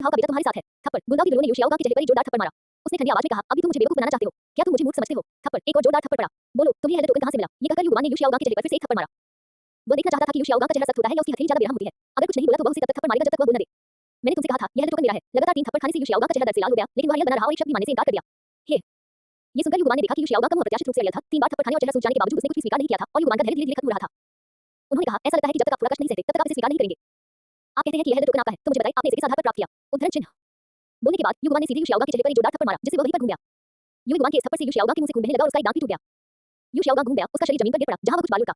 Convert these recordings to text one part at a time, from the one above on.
भाव का बेटा तुम्हारे साथ है। थप्पड़। गुलगांव की दुल्हन ने यू शियाओगांग के चेहरे पर एक जोरदार थप्पड़ मारा। उसने ठंडी आवाज में कहा, अभी तुम मुझे बेवकूफ बनाना चाहते हो? क्या तुम मुझे मूर्ख समझते हो? थप्पड़। एक और जोरदार थप्पड़ पड़ा। बोलो, तुम्हें यह टोकन कहां से मिला? ये कहकर युवान ने यू शियाओगांग के चेहरे पर फिर से एक थप्पड़ मारा। वो देखना चाहता था कि यू शियाओगांग का चेहरा सख्त होता है या उसकी हथेली ज्यादा बेरहम होती है। अगर कुछ नहीं बोला तो वह उसे तब तक थप्पड़ मारेगा जब तक वह बोल न दे। मैंने तुमसे कहा था, यह टोकन मेरा है। लगातार 3 थप्पड़ खाने से यू शियाओगांग का चेहरा दर्द से लाल हो गया, लेकिन वह हिम्मत बना रहा और एक शब्द भी मानने से इनकार कर दिया। हे। ये सुनकर युवान ने देखा कि यू शियाओगांग का मुंह अप्रत्याशित रूप से अड़ियल था। 3 बार थप्पड़ खाने और चेहरा सूज जाने के बावजूद उसने कुछ भी स्वीकार नहीं किया था और युवान का धैर्य धीरे-धीरे खत्म हो रहा था। उन्होंने कहा, ऐसा लगता है कि जब तक आप पूरा कष्ट नहीं सहते, तब तक आप इसे स्वीकार नहीं करेंगे। आप कहते हैं कि यह टोकन आपका है, तो मुझे बताइए आपने इसे किस आधार पर प्राप्त किया? उद्धरण चिन्ह। बोलने के बाद युवान ने सीधे यू शियाओगांग के चेहरे पर एक जोरदार थप्पड़ मारा, जिससे वह वहीं पर घूम गया। युवान के इस थप्पड़ से यू शियाओगांग के मुंह से खून बहने लगा और उसका एक दांत भी टूट गया। यू शियाओगांग घूम गया, उसका शरीर जमीन पर गिर पड़ा, जहां वह कुछ बाल लुटा।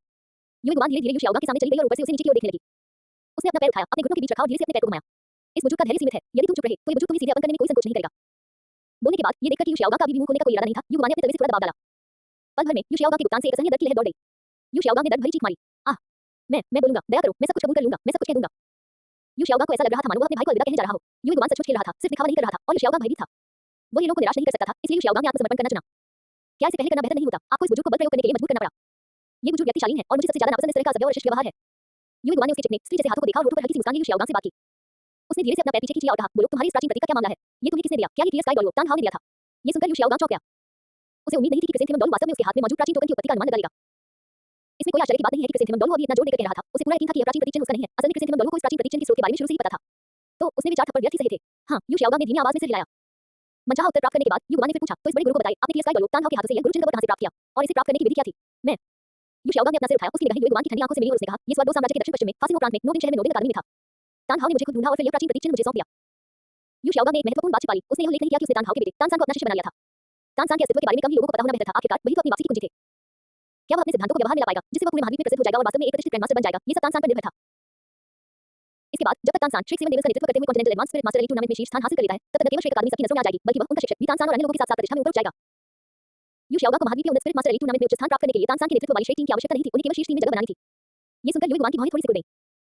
युवान धीरे-धीरे यू शियाओगांग के सामने चली गई और ऊपर से उसे नीचे की ओर देखने लगी। उसने अपना पैर उठाया, अपने घुटनों के बीच रखा और धीरे से अपने पैर को घुमाया। इस बुजुर्ग का धैर्य सीमित है, यदि तुम चुप रहे, तो ये बुजुर्ग तुम्हें सीधे अपमान करने में कोई संकोच नहीं करेगा। बोलने के बाद ये देखकर कि यू शियाओगांग का अभी भी मुंह खोलने का कोई इरादा नहीं था, युवान ने अपने तलवे से थोड़ा दबाव डाला। पल भर में यू शियाओगांग के भुगतान से एक असहनीय दर्द की लहर दौड़ गई। यू शियाओगांग ने दर्द भरी चीख मारी। आह! मैं बोलूंगा, दया करो, मैं सब कुछ कबूल कर लूंगा, मैं सब कुछ कह दूंगा। यू शियाओगांग को ऐसा लग रहा था मानो वह अपने भाई को अलविदा कहने जा रहा हो। युवान सचमुच खेल रहा था, सिर्फ दिखावा नहीं कर रहा था और यू शियाओगांग भयभीत था। वो ये लोगों को निराश नहीं कर सकता था, इसलिए यू शियाओगांग ने आत्मसमर्पण करना चुना। क्या इसे पहले करना बेहतर नहीं होता? आपको इस बुजुर्ग को बल प्रयोग करने के लिए मजबूर करना पड़ा। ये बुजुर्ग व्यक्ति शालीन है और मुझे सबसे ज्यादा नापसंद इस तरह का असभ्य और अशिष्ट व्यवहार है। युवान ने उसके चिकने स्त्री जैसे हाथों को देखा और होठों पर हल्की सी मुस्कान लिए यू शियाओगांग से बात की। उसने धीरे से अपना पैर पीछे खींच लिया और कहा, बोलो, तुम्हारी इस प्राचीन प्रतीक का क्या मामला है? ये तुम्हें किसने दिया? क्या ये क्लियर स्काई डॉल तान हाव ने दिया था? ये सुनकर यू शियाओगांग चौंक गया। उसे उम्मीद नहीं थी कि क्रिसेंथेमम डॉल वास्तव में उसके हाथ में मौजूद प्राचीन टोकन की उत्पत्ति का अनुमान लगाएगा। इसमें कोई आश्चर्य की बात नहीं है कि क्रिसेंथेमम डॉल को अभी इतना जोर देकर कह रहा था। उसे पूरा यकीन था कि यह प्राचीन प्रतीक चिन्ह उसका नहीं है। असल में क्रिसेंथेमम डॉल को इस प्राचीन प्रतीक चिन्ह के स्रोत के बारे में शुरू से ही पता था। तो उसने भी 4 थप्पड़ व्यर्थ ही सहे थे। हाँ, यू शियाओगांग ने धीमी आवाज में सिर हिलाया। मनचाहा उत्तर प्राप्त करने के बाद युवान ने फिर पूछा, तो इस बड़े गुरु को बताइए, आपने क्लियर स्काई डॉल तान हाव के हाथों से यह गुरु चिन्ह कहाँ से प्राप्त किया और इसे प्राप्त करने की विधि क्या थी? मैं। यू शियाओगांग ने अपना सिर उठाया, उसकी निगाहें युवान की ठंडी आंखों से मिली और उसने कहा, ये स्वाद 2 साम्राज्य के दक्षिण पश्चिम में फासिनो प्रांत में नोर्डिन शहर में नोर्डिन अकादमी में था। तान हाव ने मुझे खुद ढूंढा और फिर यह प्राचीन प्रतीक चिन्ह मुझे सौंप दिया। यू शियाओगांग ने एक महत्वपूर्ण बात छिपा ली। उसने यह उल्लेख नहीं किया कि उसने तान हाव के बेटे तानसान को अपना शिष्य बना लिया था। तानसान के अस्तित्व के बारे में कम ही लोगों को पता होना बेहतर था। आखिरकार वही तो अपनी वापसी की कुंजी थे। क्या वह अपने सिद्धांतों को व्यवहार में ला पाएगा, जिससे वह पूरे महाद्वीप में प्रसिद्ध हो जाएगा और वास्तव में एक प्रतिष्ठित ग्रैंडमास्टर बन जाएगा? ये सब तानसान पर निर्भर था। इसके बाद जब तक तानसान श्रेक सेवन डेविल्स का नेतृत्व करते हुए continental advance spirit master elite tournament में शीर्ष स्थान हासिल कर लेता है, तब तक न केवल श्रेक अकादमी सबकी नजरों में आ जाएगी, बल्कि वह उनका शिक्षक भी तानसान और अन्य लोगों के साथ प्रतिष्ठा में ऊपर उठ जाएगा। यू शियाओगांग को महाद्वीप के उन्नत स्पिरिट मास्टर एलीट टूर्नामेंट में उच्च स्थान प्राप्त करने के लिए तानसान के नेतृत्व वाली श्रेक टीम की आवश्यकता नहीं थी, उन्हें केवल शीर्ष टीम में जगह बनानी थी। ये सुनकर युवान की भौहें थोड़ी सी उड़ गईं।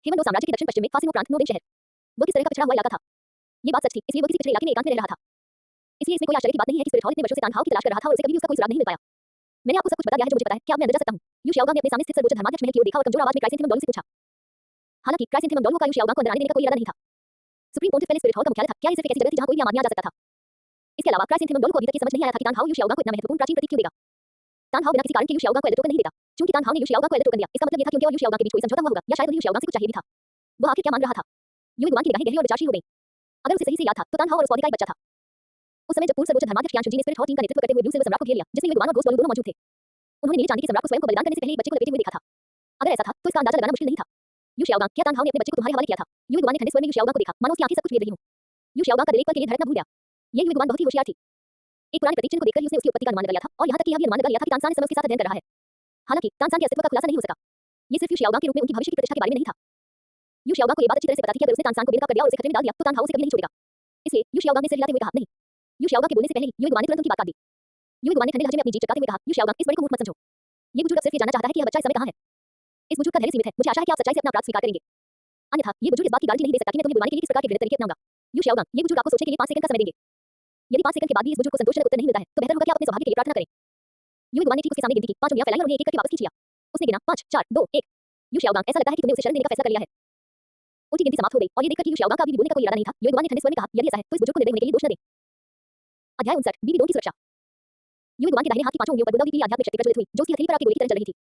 हेवन दो साम्राज्य के दक्षिण पश्चिम में फासिनो प्रांत नोर्डिन शहर। वो किस तरह का पिछड़ा हुआ इलाका था? ये बात सच थी, इसलिए वो किसी पिछड़े इलाके में एकांत में रह रहा था। इसलिए इसमें कोई आश्चर्य की बात नहीं है कि स्पिरिट हॉल इतने वर्षों से तान हाव की तलाश कर रहा था और उसे कभी भी उसका कोई सुराग नहीं मिल पाया। मैंने आपको सब कुछ बता दिया है जो मुझे पता है, क्या अब मैं अंदर जा सकता हूँ? यू शियाओगांग ने अपने सामने स्थित सर्वोच्च धर्माध्यक्ष महल की ओर देखा और कमजोर आवाज में क्राइसेंथेमम डॉल से पूछा। हालांकि क्राइसेंथेमम डॉल का यू शियाओगांग को अंदर आने देने का कोई इरादा नहीं था। Supreme pontiff palace spirit hall का मुख्यालय था। क्या ये सिर्फ एक ऐसी जगह थी जहां कोई भी आम आदमी आ जा सकता था? इसके अलावा क्राइसेंथेमम डॉल को अभी तक ये समझ नहीं आया था कि तान हाव यू शियाओगांग को इतना महत्वपूर्ण प्राचीन प्रतीक क्यों देगा। तान हाव बिना किसी कारण के यू शियाओगांग को एल्डर टोकन नहीं देता। चूंकि तान हाव ने यू शियाओगांग को एल्डर टोकन दिया, इसका मतलब ये था कि उनके और यू शियाओगांग के बीच कोई समझौता हुआ होगा या शायद उन्हें यू शियाओगांग से कुछ चाहिए भी था। वह आखिर क्या मान रहा था? युवान की निगाहें गहरी और विचारशील हो गईं। अगर उसे सही से याद था, तो तान हाव और उस पौधे का एक बच्चा था। उस समय जब पूर्व सर्वोच्च धर्माध्यक्ष यान शुजी ने स्पिरिट हॉल टीम का नेतृत्व करते हुए ब्लू सिल्वर सम्राट को घेर लिया, जिसमें युवान और गोस्ट दोनों मौजूद थे। उन्होंने नीले चांदी के सम्राट को स्वयं को बलिदान करने से पहले एक बच्चे को लपेटे हुए देखा था। अगर ऐसा था, तो इसका अंदाजा लगाना मुश्किल नहीं था। यू शियाओगांग, क्या तान हाव ने अपने बच्चे को तुम्हारे हवाले किया था? युवान ने ठंडे स्वर में यू शियाओगांग को देखा, मानो उसकी आंखें सब कुछ भेद रही हों। यू शियाओगांग का दिल एक पल के लिए धड़कना भूल गया। ये युवान बहुत ही होशियार थी। एक पुराने प्रतीक चिन्ह को देखकर ही उसने उसकी उत्पत्ति का अनुमान लगा लिया था और यहाँ तक कि यह भी अनुमान लगा लिया था कि तानसान इस समय उसके साथ अध्ययन कर रहा है। हालांकि तानसान के अस्तित्व का खुलासा नहीं हो सका। ये सिर्फ यू शियाओगांग के रूप में उनकी भविष्य की प्रतिष्ठा के बारे में नहीं था। यू शियाओगांग को ये बात अच्छी तरह से पता थी कि अगर उसने तानसान को बेनकाब कर दिया और उसे खतरे में डाल दिया, तो तान हाव उसे कभी नहीं छोड़ेगा। इसलिए यू शियाओगांग ने सिर हिलाते हुए कहा, नहीं। यू शियाओगांग के बोलने से पहले ही युवान ने तुरंत उनकी बात काट दी। युवान ने ठंडे लहजे में अपनी जीभ चटकाते हुए कहा, यू शियाओगांग, इस बड़े को मूर्ख मत समझो। ये बुजुर्ग अब सिर्फ ये जानना चाहता है कि यह बच्चा इस समय कहाँ है। इस बुजुर्ग का धैर्य सीमित है। मुझे आशा है कि आप सच्चाई से अपना अपराध स्वीकार करेंगे। अन्यथा ये बुजुर्ग इस बात की गारंटी नहीं दे सकता कि मैं तुम्हें बुलाने के लिए किस प्रकार के घृणित तरीके अपनाऊंगा। यू शियाओगांग, ये बुजुर्ग आपको सोचने के लिए 5 सेकंड का समय देंगे। यदि 5 सेकंड के बाद भी इस बुजुर्ग को संतोषजनक उत्तर नहीं मिलता है, तो बेहतर होगा कि आप अपने सौभाग्य के लिए प्रार्थना करें। युवान ने ठीक उसके सामने गिनती की, 5 उंगलियां फैलाई और उन्हें एक-एक करके वापस खींच लिया। उसने गिना, 5 4 2 1। यू शियाओगांग, ऐसा लगता है कि तुमने उसे शरण देने का फैसला कर लिया है। उनकी गिनती समाप्त हो गई और ये देखकर कि यू शियाओगांग का अभी भी बोलने का कोई इरादा नहीं था, युवान ने ठंडे स्वर में कहा, यदि ऐसा है, तो इस बुजुर्ग को निर्दय होने के लिए दोष न दें। अध्याय 59, बीबी डोन की सुरक्षा। युवान के दाहिने हाथ की 5 उंगलियों पर गुलदाउदी की आध्यात्मिक शक्ति प्रज्वलित हुई, जो उसकी हथेली पर आग की गोली की तरह चल रही थी।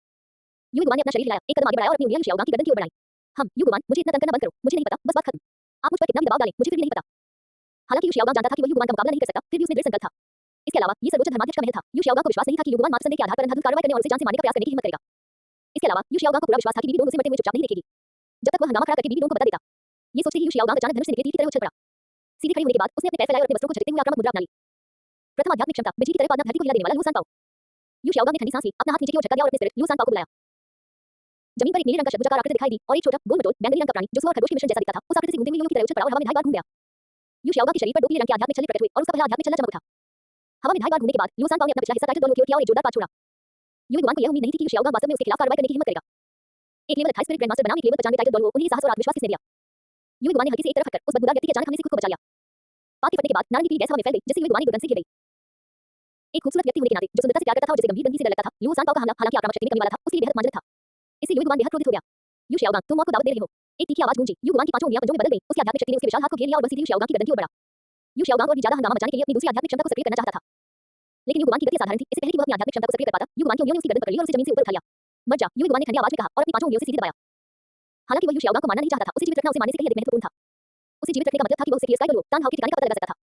युवान ने अपना शरीर हिलाया, एक कदम आगे बढ़ाया और अपनी उंगलियां यू शियाओगांग की गर्दन की ओर बढ़ाई। युवान, मुझे इतना तंग करना बंद करो, मुझे नहीं पता, बस बात खत्म। आप मुझ पर कितना भी दबाव डालें, मुझे फिर भी नहीं पता। हालांकि यू शियाओगांग जानता था कि वह युवान का मुकाबला नहीं कर सकता, फिर भी उसमें दृढ़ संकल्प था। इसके अलावा ये सर्वोच्च धर्माध्यक्ष का महल था। यू शियाओगांग को विश्वास नहीं था कि युवान मातसंदेह के आधार पर अंधाधुंध कार्रवाई करने और उसे जान से मारने का प्रयास करने की हिम्मत करेगा। इसके अलावा यू शियाओगांग को पूरा विश्वास था कि बीबी डोन उसे मरते हुए चुपचाप नहीं देखेगी, जब तक वह हंगामा खड़ा करके बीबी डोन को बता देता। ये सोचते ही यू शियाओगांग अचानक धनुष से निकली तीर की तरह उछल पड़ा। सीधे खड़े होने के बाद उसने अपने पैर फैलाए और अपने वस्त्रों को झटकते हुए आक्रामक मुद्रा अपना ली। प्रथम आध्यात्मिक क्षमता, बिजली की तरह पादप धरती को हिला देने वाला लू सांग पाओ। यू शियाओगांग ने ठंडी सांस ली, अपना हाथ नीचे की ओर झटका दिया और अपने स्पिरिट लू सांग पाओ को बुलाया। जमीन पर एक नीले रंग का षटभुजाकार आकृति दिखाई दी और एक छोटा गोल मटोल बैंगनी रंग का प्राणी जो सुअर और खरगोश के मिश्रण जैसा दिखता था, उस आकृति से घूमते हुए यूं की तरह उछल पड़ा और हवा में ढाई बार घूम गया। यू शियाओगांग के शरीर पर दो पीले रंग के आध्यात्मिक छल्ले प्रकट हुए और उसका पहला आध्यात्मिक छल्ला चमक उठा। हवा में ढाई बार घूमने के बाद लू सांग पाओ ने अपना पिछला हिस्सा टाइटल डॉल की ओर किया और एक जोरदार पाद छोड़ा। युवान को यह उम्मीद नहीं थी कि यू शियाओगांग वास्तव में उसके खिलाफ कार्रवाई करने की हिम्मत करेगा। एक लेवल 28 स्पिरिट ग्रैंडमास्टर बनाम एक लेवल 95 टाइटल डॉल, उन्हें साहस और आत्मविश्वास किसने दिया? युवान ने हल्के से एक तरफ हटकर उस बदबूदार व्यक्ति के अचानक हमले से खुद को बचा लिया। पाद के फटने के बाद नारंगी पीली गैस हवा में फैल गई, जिससे युवान की गर्दन से गिर गई। एक खूबसूरत व्यक्ति होने के नाते जो सुंदरता से प्यार करता था और जिसे गंभीर बंदी से डर लगता था, लू सांग पाओ का हमला हालांकि आक्रामक शक्ति में कमी वाला था, उसके लिए बेहद अपमानजनक था। इससे युवान बेहद क्रोधित हो गया। यू शाओगांग, तुम मौत को दावत दे रहे हो। एक तीखी आवाज गूंजी। यू गुआन की पांचों उंगलियां पंजों में बदल गईं। उसकी आध्यात्मिक शक्ति ने उसके विशाल हाथ को घेर लिया और बस सीधी यू शाओगांग की गर्दन की ओर बढ़ा। यू शाओगांग और भी ज्यादा हंगामा मचाने के लिए अपनी दूसरी आध्यात्मिक क्षमता को सक्रिय करना चाहता था। लेकिन यू गुआन की गति साधारण थी। इससे पहले कि वह अपनी आध्यात्मिक क्षमता को सक्रिय कर पाता, यू गुआन की उंगलियों ने उसकी गर्दन पकड़ ली और उसे जमीन से ऊपर उठा लिया। मर जा, यू गुआन ने ठंडी आवाज में कहा और अपनी पांचों उंगलियों से सीधे दबाया। हालांकि वह यू शाओगांग को मारना नहीं चाहता था, उसे जीवित रखना उसे मारने से कहीं अधिक महत्वपूर्ण था। उसे जीवित रखने का मतलब था कि वह उसे क्लियर स्काई और तांग हाउ के ठिकाने का पता लगा सकता था।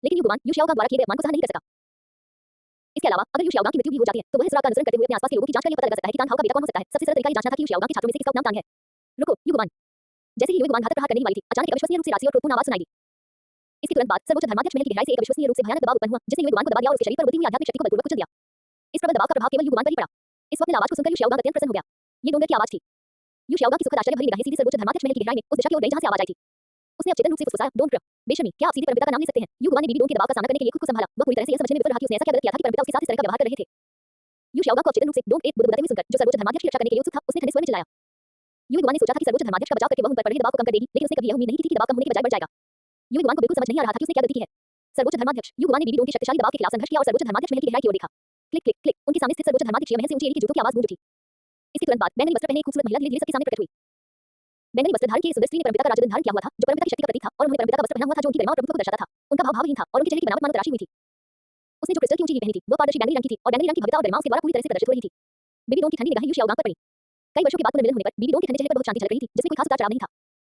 लेकिन यू गुआन यू शाओगांग द्वारा किए गए अपमान को सहन नहीं कर सका। इसके अलावा अगर यू शाओगांग की मृत्यु भी हो जाती है तो वह सुराग का अनुसरण करते हुए अपने आसपास के लोगों की जांच कर यह पता लगा सकता है कि तांग हाउ का बेटा कौन हो सकता है। सबसे सरल तरीका यह जांचना था कि यू शाओगांग के छात्रों में से किसका उपनाम तांग है। रुको, यू गुआन। जैसे ही यू गुआन घातक प्रहार करने ही वाली थी, अचानक एक अविश्वसनीय रूप से राशि और क्रोधपूर्ण आवाज सुनाई दी। इसके तुरंत बाद सर्वोच्च धर्माध्यक्ष महल की गहराई से एक अविश्वसनीय रूप से भयानक दबाव उत्पन्न हुआ, जिसने यू गुआन को दबा दिया और उसके शरीर पर उड़ती हुई आध्यात्मिक शक्ति को बलपूर्वक कुचल दिया। इस प्रबल दबाव का प्रभाव केवल यू गुआन पर ही पड़ा। इस वक्त आवाज को सुनकर यू शाओगांग अत्यंत प्रसन्न हो गया। ये डोंगर की आवाज थी। यू शाओगांग की सुखद आश्चर्य भरी निगाहें सीधी सर्वोच्च धर्माध्यक्ष महल की गहराई में उस दिशा की ओर गई जहां से आवाज आई थी। उसने अचेतन रूप से फुसफुसाया, डोंट बेशर्मी, क्या आप सीधे परमपिता का नाम ले सकते हैं। यू गुआन ने बीबी डोंग के दबाव का सामना करने के लिए खुद को संभाला। वह पूरी तरह से यह समझने में विफल रहा कि उसने ऐसा क्या गलत किया था कि परमपिता उसके साथ इस तरह का व्यवहार कर रहे थे। यू शाओगांग को अचेतन रूप से डोंग एक बुदबुदाते हुए सुनकर, जो सर्वोच्च धर्माध्यक्ष की रक्षा करने के लिए उत्सुक था, उसने ठंडे स्वर में चिल्लाया। यू गुआन ने सोचा था कि सर्वोच्च धर्माध्यक्ष का बचाव करके वह उन पर पड़ रहे दबाव को कम कर देगी, लेकिन उसने कभी यह उम्मीद नहीं की थी कि दबाव कम होने के बजाय बढ़ जाएगा। यू गुआन को बिल्कुल समझ नहीं आ रहा था कि उसने क्या गलती की है। सर्वोच्च धर्माध्यक्ष यू गुआन ने बीबी डोंग के शक्तिशाली दबाव के खिलाफ संघर्ष किया और सर्वोच्च धर्माध्यक्ष महल की गहराई की ओर देखा। क्लिक क्लिक क्लिक, उनके सामने स्थित सर्वोच्च धर्माध्यक्ष महल से ऊंची एड़ी की जूतों की आवाज गूंज उठी। इसके तुरंत बाद बैंगनी वस्त्र पहने एक खूबसूरत महिला धीरे धीरे सबके सामने प्रकट हुई। बैंगनी वस्त्र धारण किए सुंदर स्त्री ने परमपिता का राजदंड धारण किया हुआ था, जो परमपिता की शक्ति का प्रतीक था, और उन्होंने परमपिता का वस्त्र पहना हुआ था जो उनकी गरिमा और प्रभुत्व को दर्शाता था। उनका भाव भावहीन था और उनके चेहरे की बनावट मानो तराशी हुई थी। उसने जो क्रिस्टल की ऊंची हील पहनी थी, वह पारदर्शी बैंगनी रंग की थी और बैंगनी रंग की भव्यता और गरिमा उसके द्वारा पूरी तरह से प्रदर्शित हो रही थी। बीबी डोंग की ठंडी निगाहें यू शाओगांग पर पड़ी। कई वर्षों के बाद पुनर्मिलन होने पर बीबी डोंग के ठंडे चेहरे पर बहुत शांति झलक रही थी, जिसमें कोई खास उतार चढ़ाव नहीं था।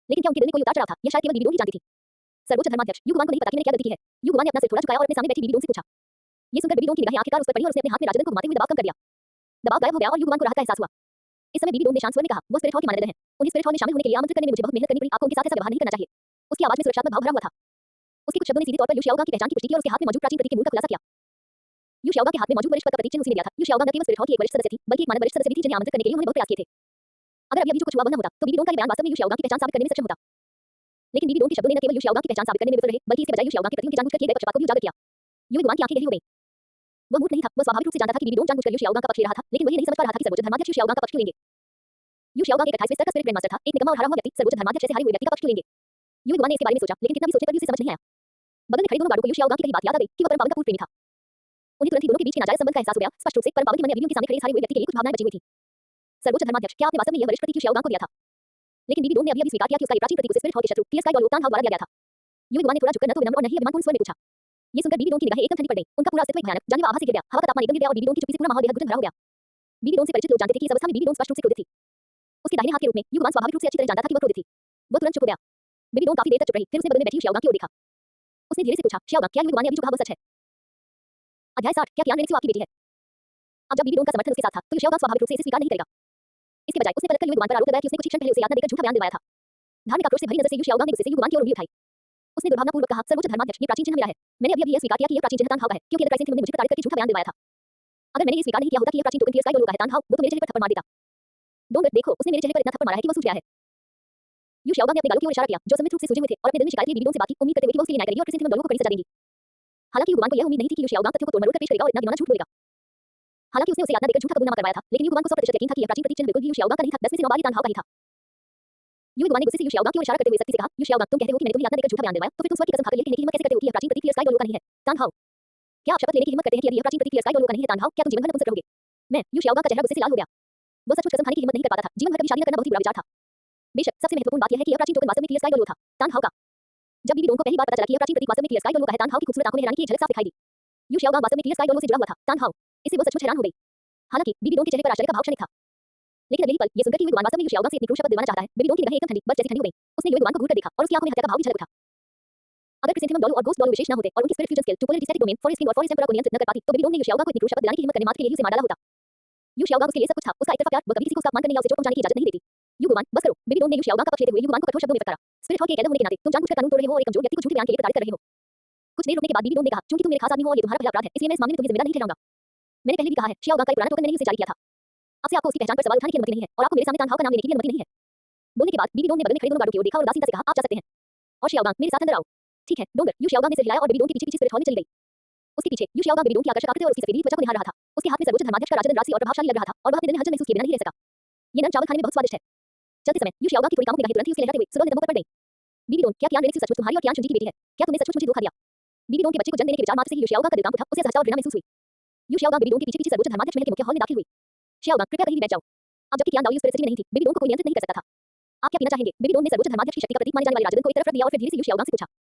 लेकिन क्या उनके दिल में कोई उतार चढ़ाव था, यह शायद केवल बीबी डोंग ही जानती थी। सर्वोच्च धर्माध्यक्ष यू गुआन को नहीं पता कि मैंने क्या गलती की है। यू गुआन ने अपना सिर थोड़ा झुकाया और अपने सामने बैठी बीबी डोंग से पूछा। ये सुनकर बीबी डोंग की निगाहें आखिरकार उस पर पड़ी और उसने अपने हाथ में राजदंड को घुमाते हुए दबाव कम कर दिया। दबाव गायब हो गया और यू गुआन को राहत का एहसास हुआ। इस समय बीबी डोंग ने शांत स्वर में कहा, वो स्पिरिट हॉल के मानदंड हैं। उन्हें स्पिरिट हॉल में शामिल होने के लिए आमंत्रित करने में मुझे बहुत मेहनत करनी पड़ी, आपको उनके साथ ऐसा व्यवहार नहीं करना चाहिए। उसकी आवाज में सुरक्षात्मक भाव भरा हुआ था। उसके कुछ शब्दों ने सीधे तौर पर यू शाओगांग की पहचान की पुष्टि की और उसके हाथ में मौजूद प्राचीन प्रतीक के मूल का खुलासा किया। यू शाओगांग के हाथ में मौजूद वरिष्ठ पद का प्रतीक चिन्ह उसी ने दिया था। यू शाओगांग न केवल स्पिरिट हॉल की एक वरिष्ठ सदस्य थी, बल्कि एक मानव वरिष्ठ सदस्य भी थी जिन्हें आमंत्रित करने के लिए उन्होंने बहुत प्रयास किए थे। अगर अभी जो कुछ हुआ वह न होता, तो बीबी डोंग का बयान वास्तव में यू शाओगांग की पहचान साबित करने में सक्षम होता। लेकिन बीबी डोंग के शब्दों ने न केवल यू शाओगांग की पहचान साबित करने में विफल रहे, बल्कि इसके बजाय यू शाओगांग के प्रति उनके जानबूझकर किए गए पक्षपात को भी उजागर किया। यू गुआन की आंखें गहरी हो गईं। वह मूर्ख नहीं था, वह स्वाभाविक रूप से जानता था कि बीबी डोंग जानबूझकर यू शाओगांग का पक्ष ले रहा था, लेकिन वह ये नहीं समझ पा रहा था कि सर्वोच्च धर्माध्यक्ष यू शाओगांग का पक्ष क्यों लेंगे। यू शाओगांग एक 28वें स्तर का स्पिरिट ग्रैंडमास्टर था, एक निकम्मा और हारा हुआ व्यक्ति सर्वोच्च धर्माध्यक्ष से हारे हुए व्यक्ति का पक्ष क्यों लेंगे। यू गुआन ने इसके बारे में सोचा, लेकिन कितना भी सोचने पर भी उसे समझ नहीं आया। बगल में खड़े दोनों गार्डों को यू शाओगांग की कही बात याद आ गई कि वह परम पावन का पूर्ण प्रेमी था। उन्हें तुरंत ही दोनों के बीच के नाजायज संबंध का एहसास हो गया। स्पष्ट रूप से परम पावन के मन में अभी उनके सामने खड़े इस हारे हुए व्यक्ति के लिए कुछ भावनाएं बची हुई थी। सर्वोच्च धर्माध्यक्ष, क्या आपने वास्तव में यह वरिष्ठ प्रतीक यू शाओगांग को दिया था। लेकिन बीबी डोंग ने अभी स्वीकार किया कि उसका ये प्राचीन प्रतीक उसे स्पिरिट हॉल के शत्रु क्लियर स्काई और तांग हाउ द्वारा दिया गया था। यू गुआन ने थोड़ा झुककर न तो विनम्र और न ही अभिमानपूर्ण स्वर में पूछा। ये सुनकर बीबी डोंग की निगाहें एकदम ठंडी पड़ गईं। उनका पूरा अस्तित्व एक भयानक जानलेवा आभा से गिर गया। हवा का तापमान एकदम गिर गया और बीबी डोंग की चुप्पी से पूरा माहौल बेहद घुटन भरा हो गया। बीबी डोंग से परिचित लोग जानते थे कि इस अवस्था में बीबी डोंग स्पष्ट रूप से क्रोधित थी। उसके दाहिने हाथ के रूप में यू गुआन स्वाभाविक रूप से अच्छी तरह जानता था कि वह क्रोधित थी। वह तुरंत चुप हो गया। बीबी डोंग काफी देर तक चुप रही, फिर उसने बगल में बैठी शाओगांग की ओर देखा। उसने धीरे से पूछा, शाओगांग, क्या यू गुआन ने अभी जो कहा वह सच है। अध्याय 60, क्या कियान रेनेक्सियो आपकी बेटी है। अब जब बीबी डोंग का समर्थन उसके साथ था, तो यू शाओगांग स्वाभाविक रूप से इसे स्वीकार नहीं करेगा। इसके बजाय उसने पलटकर यू गुआन पर आरोप लगाया कि उसने कुछ क्षण पहले उसे यातना देकर झूठा बयान दिलवाया था। धार्मिक आक्रोश से भरी नजर से यू शाओगांग ने गुस्से से यू गुआन की ओर उंगली उठाई। उसने दुर्भावनापूर्वक कहा, सर्वोच्च धर्माध्यक्ष, ये प्राचीन चिन्ह मेरा है। मैंने अभी यह स्वीकार किया कि यह प्राचीन चिन्ह तांग हाउ का है, क्योंकि अदरवाइज ने मुझे प्रताड़ित करके झूठा बयान दिलवाया था। अगर मैंने ये स्वीकार नहीं किया होता कि यह प्राचीन टोकन क्लियर स्काई का है तांग हाउ, वो तो मेरे चेहरे पर थप्पड़ मार देता। डोंगर, देखो, उसने मेरे चेहरे पर इतना थप्पड़ मारा है कि वो सूज गया है। यू शाओगांग ने अपने गालों की ओर इशारा किया, जो सममित रूप से सूजे हुए थे, और अपने दिल में शिकायत के लिए बीबी डोंग से बात की, उम्मीद करते हुए कि वो उसके लिए न्याय करेगी और क्रिसेंथेमम डॉलरों को कड़ी सजा देंगी। हालांकि यू गुआन को यह उम्मीद नहीं थी कि यू शाओगांग तथ्यों को तोड़मरोड़ कर पेश करेगा और इतना घिनौना झूठ बोलेगा। हालांकि उसने उसे यातना देकर झूठा कबूलनामा करवाया था, लेकिन यू गुआन को 100% यकीन था कि यह प्राचीन प्रतीक चिन्ह बिल्कुल भी यू शाओगांग का नहीं था। 10 में से 9 बार ये तांग हाउ का ही था। यू गुआन ने गुस्से से यू शाओगांग की ओर इशारा करते हुए सख्ती से कहा, यू शाओगांग, तुम कहते हो कि मैंने तुम्हें यातना देकर झूठा बयान दिलवाया, तो फिर तुम स्वर्ग की कसम खाकर यह कहने की हिम्मत कैसे करते हो कि यह प्राचीन प्रतीक क्लियर स्काई का नहीं है, तांग हाउ। क्या आप शपथ लेने की हिम्मत करते हैं कि यदि यह प्राचीन प्रतीक क्लियर स्काई का नहीं है, तांग हाउ, क्या तुम जीवन भर नपुंसक रहोगे। मैं यू शाओगांग का चेहरा गुस्से से लाल हो गया। वह सचमुच कसम खाने की हिम्मत नहीं कर पाता था। जीवन भर कभी शादी न करना बहुत ही बुरा विचार था। बेशक सबसे महत्वपूर्ण बात यह है कि यह प्राचीन टोकन वास्तव में क्लियर स्काई का था, तांग हाउ का। जब बीबी डोंग को पहली बार पता चला कि यह प्राचीन प्रतीक वास्तव में क्लियर स्काई का है, तांग हाउ की खूबसूरत आंखों में हैरानी की एक झलक साफ दिखाई दी। यू शाओगांग वास्तव में क्लियर स्काई से जुड़ा हुआ था, तांग हाउ। इससे वो सचमुच हैरान हो गई। हालांकि बीबी डोंग के चेहरे पर आश्चर्य का भाव क्षणिक था। लेकिन यही पल ये सुनकर कि यू गुआन वास्तव में यू शाओगांग से इतनी क्रूर शपथ दिलवाना चाहता है, बीबी डोंग की निगाहें एकदम ठंडी, बर्फ जैसी ठंडी हो गई। उसने यू गुआन को घूरकर देखा और उसकी आंखों में हत्या का भाव भी झलक उठा। अगर क्रिसेंथेमम डॉलो और गोस्ट डॉलो विशेष न होते और उनकी spirit fusion skill to polarity domain for स्किंग और फॉर टेम्परा को नियंत्रित न कर पाती, तो बीबी डोंग ने यू शाओगांग को इतनी क्रूर शपथ दिलाने की हिम्मत करने मात्र के लिए उसे मार डाला होता। यू शाओगांग उसके लिए सब कुछ था, उसका एकतरफा प्यार, वह कभी किसी को उसका अपमान करने या उसे चोट पहुंचाने की इजाजत नहीं देती। यू गुआन, बस करो। बीबी डोंग ने यू शाओगांग का पक्ष लेते हुए यू गुआन को कठोर शब्दों में फटकारा। स्पिरिट हॉल के कैडर होने के नाते तुम जानबूझकर कानून तोड़ रहे हो और एक कमजोर व्यक्ति को झूठे बयान के लिए प्रताड़ित कर रहे हो। कुछ देर रुकने के बाद बीबी डोंग ने कहा, चूंकि तुम मेरे खास आदमी हो और ये तुम्हारा पहला अपराध है, इसलिए मैं इस मामले में तुम्हें जिम्मेदार नहीं ठहराऊंगा। मैंने पहले भी कहा है, शाओगांग का एक पुराना टोकन मैंने ही उसे जारी किया था। आपसे आपको उसकी पहचान पर सवाल उठाने की अनुमति नहीं है और आपको मेरे सामने तांग हाउ का नाम लेने की भी अनुमति नहीं है। बोलने के बाद बीबी डोंग ने बगल में खड़े दोनों गार्डों की ओर देखा और उदासीनता से कहा, आप जा सकते हैं। और शाओगांग, मेरे साथ अंदर आओ। ठीक है, डोंगर। यू शाओगांग ने सिर हिलाया और बीबी डोंग के पीछे स्पिरिट हॉल में चली गई। उसके पीछे यू शाओगांग बीबी डोंग की आकर्षक आकृति और उसकी सफेद त्वचा को निहार रहा था। उसके हाथ में सर्वोच्च धर्माध्यक्ष का राजदंड राशि और प्रभावशाली लग रहा था और वह अपने दिल में हलचल महसूस किए बिना नहीं रह सका। ये नरम चावल खाने में बहुत स्वादिष्ट है। चलते समय यू शाओगांग की थोड़ी कामुक निगाहें तुरंत ही उसके लहराते हुए सुरंग नितंबों पर पड़ गई। बीबी डोंग, क्या कियान रेनेक्सियो सचमुच तुम्हारी और कियान चुंजी की बेटी है। क्या तुमने सचमुच मुझे धोखा दिया। बीबी डोंग के बच्चे को जन्म देने के विचार मात्र से ही यू शाओगांग का दिल कांप उठा। उसे असहजता और घृणा महसूस हुई। यू शाओगांग बीबी डोंग के पीछे पीछे सर्वोच्च धर्माध्यक्ष महल के मुख्य हॉल में दाखिल हुई। शाओगांग, कृपया कहीं भी बैठ जाओ। अब जबकि कियान दाओ उस परिस्थिति में नहीं थी, बेबी डोंग को कोई नियंत्रित नहीं कर सकता था। आप क्या कहना चाहेंगे? बेबी डोंग ने सर्वोच्च धर्माध्यक्ष की शक्ति का प्रतीक माने जाने वाले राजदूत को एक तरफ रख दिया और फिर धीरे से यू शियाओगांग से पूछा।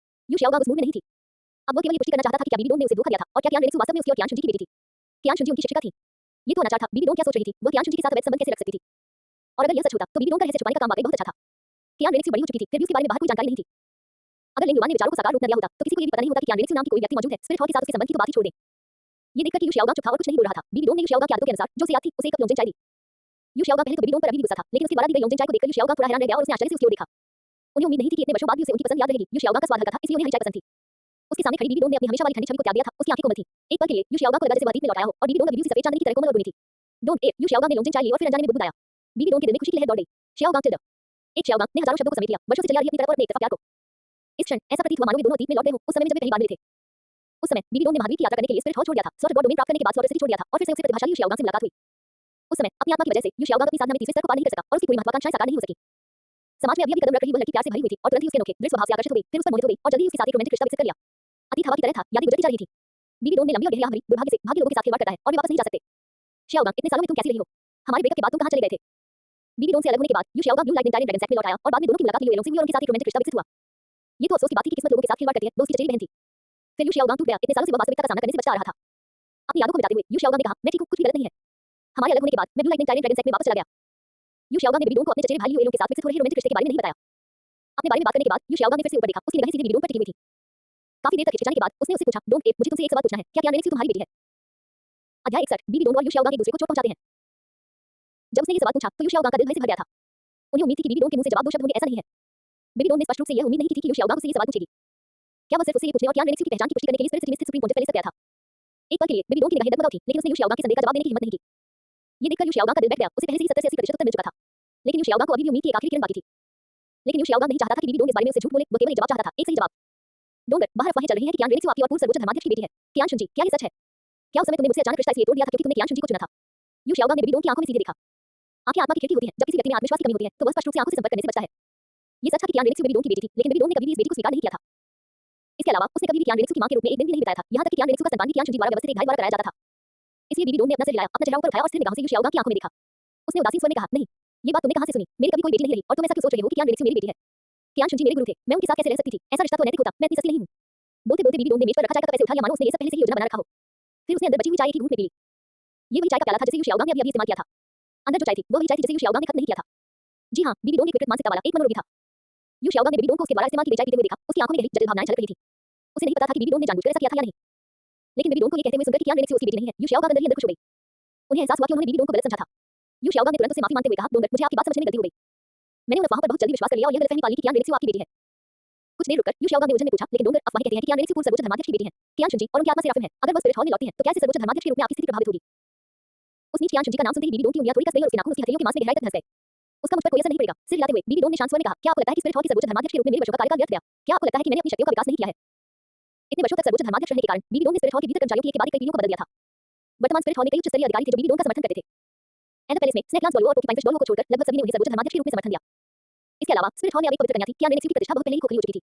यू शियाओगांग उस मूड में नहीं थी। अब वो केवल ये पुष्टि करना चाहता था कि क्या बेबी डोंग ने उसे धोखा दिया था और क्या कियान रेनिक्सु वास्तव में उसकी और कियान शुनजी की बेटी थी। कियान शुनजी उनकी शिक्षिका थी। ये तो अनाचार था। बेबी डोंग क्या सोच रही थी? वह कियान शुनजी के साथ अवैध संबंध कैसे रख सकती थी? और अगर यह सच होता तो बेबी डोंग का रहस्य छुपाने का काम वाकई बहुत अच्छा था। कियान रेनिक्सु बड़ी हो चुकी थी, फिर भी उसके बारे में बाहर कोई जानकारी नहीं थी। अगर लिंग युवान ने विचारों को साकार रूप न दिया होता तो किसी को ये भी पता नहीं होता कि कियान रेनिक्सु नाम की कोई व्यक्ति मौजूद है। स्पिरिट हॉल के साथ उसके संबंध की तो बात ही छोड़ दें। ये देखकर कि यू शियाओगांग चुप था और कुछ नहीं बोल रहा था, बेबी डोंग ने यू शियाओगांग की आदतों के अनुसार जो उसे याद थी उसे एक कप लोंगजिंग चाय दी। यू शियाओगांग पहले तो बेबी डोंग पर अभी भी गुस्सा था, लेकिन उसके द्वारा दी गई लोंगजिंग चाय को देखकर यू शियाओगांग पूरा हैरान रह गया और उसने आश्चर्य से उसकी ओर देखा। उन्हें उम्मीद नहीं थी कि इतने वर्षों बाद भी उसे उनकी पसंद याद रहेगी। यू शियाओगांग का स्वाद हल्का था, इसलिए उन्हें हरी चाय पसंद थी। उसके सामने खड़ी बेबी डोंग ने अपनी हमेशा वाली ठंडी छवि को त्याग दिया था। उसकी आंखें कोमल थी। एक पल के लिए यू शियाओगांग को लगा जैसे वह द्वीप में लौट आया हो और बेबी डोंग अभी भी उसी सफेद चांदनी की तरह कोमल और बूढ़ी थी। डोंट ए यू शियाओगांग ने लोंगजिंग चाय ली और फिर अनजाने में बुदबुदाया। बेबी डोंग के दिल में खुशी की लहर दौड़ गई। Xiaogang tilde. एक शियाओगांग ने हजारों शब्दों को समेट लिया, वर्षों से चली आ रही अपनी तरफ और अपने एक तरफ प्यार को। इस क्षण ऐसा प्रतीत हुआ मानो वे दोनों अतीत में लौट गए हों, उस समय में जब वे पहली बार मिले थे। उस समय बेबी डोंग ने महाद्वीप की यात्रा करने के लिए स्पिरिट हॉल छोड़ दिया था, सॉर्ट गॉड डोमेन प्राप्त करने के बाद सॉर्ट सिटी छोड़ दिया था और फिर से उससे प्रतिभाशाली यू शियाओगांग से मुलाकात हुई। उस समय अपनी आत्मा की वजह से यू शियाओगांग अपनी साधना में तीसरे स्तर को पार नहीं कर सका और उसकी पूरी महत्वाकांक्षाएं साकार नहीं हो सकी। समाज में अभी कदम रख रही वह लड़की प्यार से भरी हुई थी और तुरंत ही उसके नोखे दृढ़ स्वभाव से आकर्षित हो गई, फिर उस पर मोहित हो गई और जल्दी ही उसके साथ एक रोमांटिक रिश्ता विकसित कर लिया। अतीत हवा की तरह था, यादें गुजरती जा रही थी। बेबी डोंग ने लंबी और गहरी आह भरी, दुर्भाग्य से भाग्य लोगों के साथ खिलवाड़ करता है और वे वापस नहीं जा सकते। शियाओगांग इतने सालों में तुम कैसी रही हो? हमारे ब्रेकअप के बाद तुम कहां चले गए थे? बेबी डोंग से अलग होने के बाद Yu Xiaogang Blue Lightning Tyrant Dragon सैक में लौट आया और बाद में दोनों की मुलाकात लियो येलोंग से हुई और उनके साथ एक रोमांटिक रिश्ता विकसित हुआ। ये तो अफसोस की बात थी कि किस्मत लोगों के साथ खिलवाड़ करती है, वो उसकी चचेरी बहन थी। फिर यू शियाओगांग टूट गया, इतने सालों से वह वास्तविकता का सामना करने से बचता आ रहा था। अपनी यादों को मिटाते हुए यू शियाओगांग ने कहा, मैं ठीक हूं, कुछ भी गलत नहीं है। हमारे अलग होने के बाद मैं ब्लू लाइटनिंग टाइरेंट ड्रैगन सैक में वापस चला गया। यू शियाओगांग ने बेबी डोंग को अपने चचेरे भाई लियो येलोंग के साथ विकसित हो रहे रोमांटिक रिश्ते के बारे में नहीं बताया। अपने बारे में बात करने के बाद यू शियाओगांग ने फिर से ऊपर देखा, उसकी निगाहें सीधी बेबी डोंग पर टिकी हुई थी। काफी देर तक हिचकिचाने के बाद उसने उससे पूछा, डोंट ए मुझे तुमसे एक सवाल पूछना है, क्या कियान रेनिक्सु तुम्हारी बेटी है? अध्याय 61 बेबी डोंग और यू शियाओगांग एक दूसरे को चोट पहुंचाते हैं। जब उसने ये सवाल पूछा तो यू शियाओगांग का दिल भय से भर गया था। उन्हें उम्मीद थी कि बेबी डोंग के मुंह से जवाब दो शब्द होंगे, ऐसा नहीं है। बेबी डोंग ने स्पष्ट रूप से यह उम्मीद नहीं की थी कि यू शियाओगांग उससे ये सवाल पूछेगी। क्या वह सिर्फ उसे ये पूछने और कियान रेनिक्सु की पहचान की पुष्टि करने के लिए स्थिर सुप्रीम कोर्ट पहले से गया था? एक पल के लिए बेबी डोंग की निगाहें डगमगाती थी, लेकिन उसने यू शियाओगांग के संदेह का जवाब देने की हिम्मत नहीं की। ये देखकर यू शियाओगांग का दिल बैठ गया, उसे पहले से ही 70 से 80% उत्तर मिल चुका था। लेकिन यू शियाओगांग को अभी भी उम्मीद की एक आखिरी किरण बाकी थी। लेकिन यू शियाओगांग नहीं चाहता था कि बेबी डोंग इस बारे में उससे झूठ बोले, वो केवल एक जवाब चाहता था, एक सही जवाब। डोंगर, बाहर अफवाहें चल रही हैं कि कियान रेनिक्सु आपकी और पूर्व सर्वोच्च धर्माध्यक्ष की बेटी है। कियान शुनजी, क्या ये सच है? क्या उस समय तुमने मुझसे अचानक रिश्ता इसलिए तोड़ दिया था क्योंकि तुमने कियान शुनजी को चुना था? यू शियाओगांग ने बेबी डोंग की आंखों में सीधे देखा। आंखें आत्मा की खिड़की होती हैं, जब किसी व्यक्ति में आत्मविश्वास की कमी होती है तो वह स्पष्ट रूप से आंखों से संपर्क करने से बचता है। ये सच था कि कियान रेनिक्सु बेबी डोंग की बेटी थी, लेकिन बेबी डोंग ने कभी भी इस बेटी को स्वीकार नहीं किया था। इसके अलावा उसने कभी भी कियान रेनिक्सु की मां के रूप में एक दिन भी नहीं बिताया था, यहाँ तक कि कियान रेनिक्सु का स्तनपान भी कियान शुनजी द्वारा व्यवस्थित एक भाई द्वारा कराया जाता था। इसलिए बेबी डोंग ने अपना सिर हिलाया, अपना चेहरा ऊपर उठाया और स्थिर निगाहों से यू शियाओगांग की आंखों में देखा। उसने उदासीन स्वर में कहा, नहीं, ये बात तुमने कहां से सुनी? मेरी कभी कोई बेटी नहीं रही और तुम ऐसा क्यों सोच रही हो कि कियान रेनिक्सु मेरी बेटी है? कियान शुनजी मेरे गुरु थे, मैं उनके साथ कैसे रह सकती थी? ऐसा रिश्ता तो अनैतिक होता, मैं इतनी सस्ती नहीं हूं। बोलते बोलते बेबी डोंग ने मेज पर रखा चाय का कप ऐसे उठा लिया मानो उसने ये सब पहले से ही योजना बना रखा हो। फिर उसने अंदर बची हुई चाय की घूंट में पी ली। ये वही चाय का प्याला था जिसे यू शियाओगांग ने अभी इस्तेमाल किया था। अंदर जो चाय थी वो वही चाय थी जिसे यू शियाओगांग ने खत्म नहीं किया था। जी हां, बेबी डोंग एक विकृत मानसिकता वाला एक मनोरोगी था। यू शियाओगांग ने बेबी डोंग को उसके द्वारा इस्तेमाल की गई चाय पीते हुए देखा, उसकी आंखों में गहरी जटिल भावनाएं झलक रही थी। उसे नहीं पता था कि बेबी डोंग ने जानबूझकर ऐसा किया था या नहीं। लेकिन बेबी डोंग को ये कहते हुए सुनकर कि कियान रेनिक्सु उसकी बेटी नहीं है, यू शियाओगांग अंदर ही अंदर खुश हो गई। उन्हें एहसास हुआ कि उन्होंने बेबी डोंग को गलत समझा था। यू शियाओगांग ने तुरंत उसे माफी मांगते हुए कहा, डोंगर, मुझे आपकी बात समझने में गलती हो गई। मैंने उन अफवाहों पर बहुत जल्दी विश्वास कर लिया और यह गलतफहमी पाल ली कि कियान रेनिक्सु आपकी बेटी है। कुछ देर रुककर यू शियाओगांग ने उलझन में पूछा, लेकिन डोंगर, अफवाहें कहती हैं कि कियान रेनिक्सु पूर्व सर्वोच्च धर्माध्यक्ष की बेटी है। कियान शुनजी और उनकी आत्मा सेराफिम है। अगर वह स्पिरिट हॉल में लौटती हैं तो क्या इससे सर्वोच्च धर्माध्यक्ष के रूप में आपकी स्थिति प्रभावित होगी? उस नीच कियान शुनजी का नाम सुनते ही बेबी डोंग की उंगलियां थोड़ी कस गईं और उसके नाखून उसकी हथेलियों के मांस में गहराई तक धंस गए। उसका मुझ पर कोई असर नहीं पड़ेगा। सिर हिलाते हुए बेबी डोंग ने शांत स्वर में कहा, क्या आपको लगता है कि स्पिरिट हॉल के सर्वोच्च धर्माध्यक्ष के रूप में मेरे वर्षों का कार्यकाल व्यर्थ गया? क्या आपको लगता है कि मैंने अपनी शक्तियों का विकास नहीं किया है? इतने वर्षों तक सर्वोच्च धर्माध्यक्ष रहने के कारण बेबी डोंग ने स्पिरिट हॉल के भीतर कर्मचारियों की एक के बाद एक कई पीढ़ियों को बदल दिया था। वर्तमान स्पिरिट हॉल में कई उच्च स्तरीय अधिकारी थे जो बेबी डोंग का समर्थन करते थे। एंड पैलेस में स्नेक लांस बॉलो और पोकीपाइन फिश बॉलो को छोड़कर लगभग सभी ने उन्हें सर्वोच्च धर्माध्यक्ष के रूप में समर्थन दिया। इसके अलावा स्पिरिट हॉल में अब एक पवित्र कन्या थी, कियान रेनिक्सु की प्रतिष्ठा बहुत पहले ही खोखली हो चुकी थी।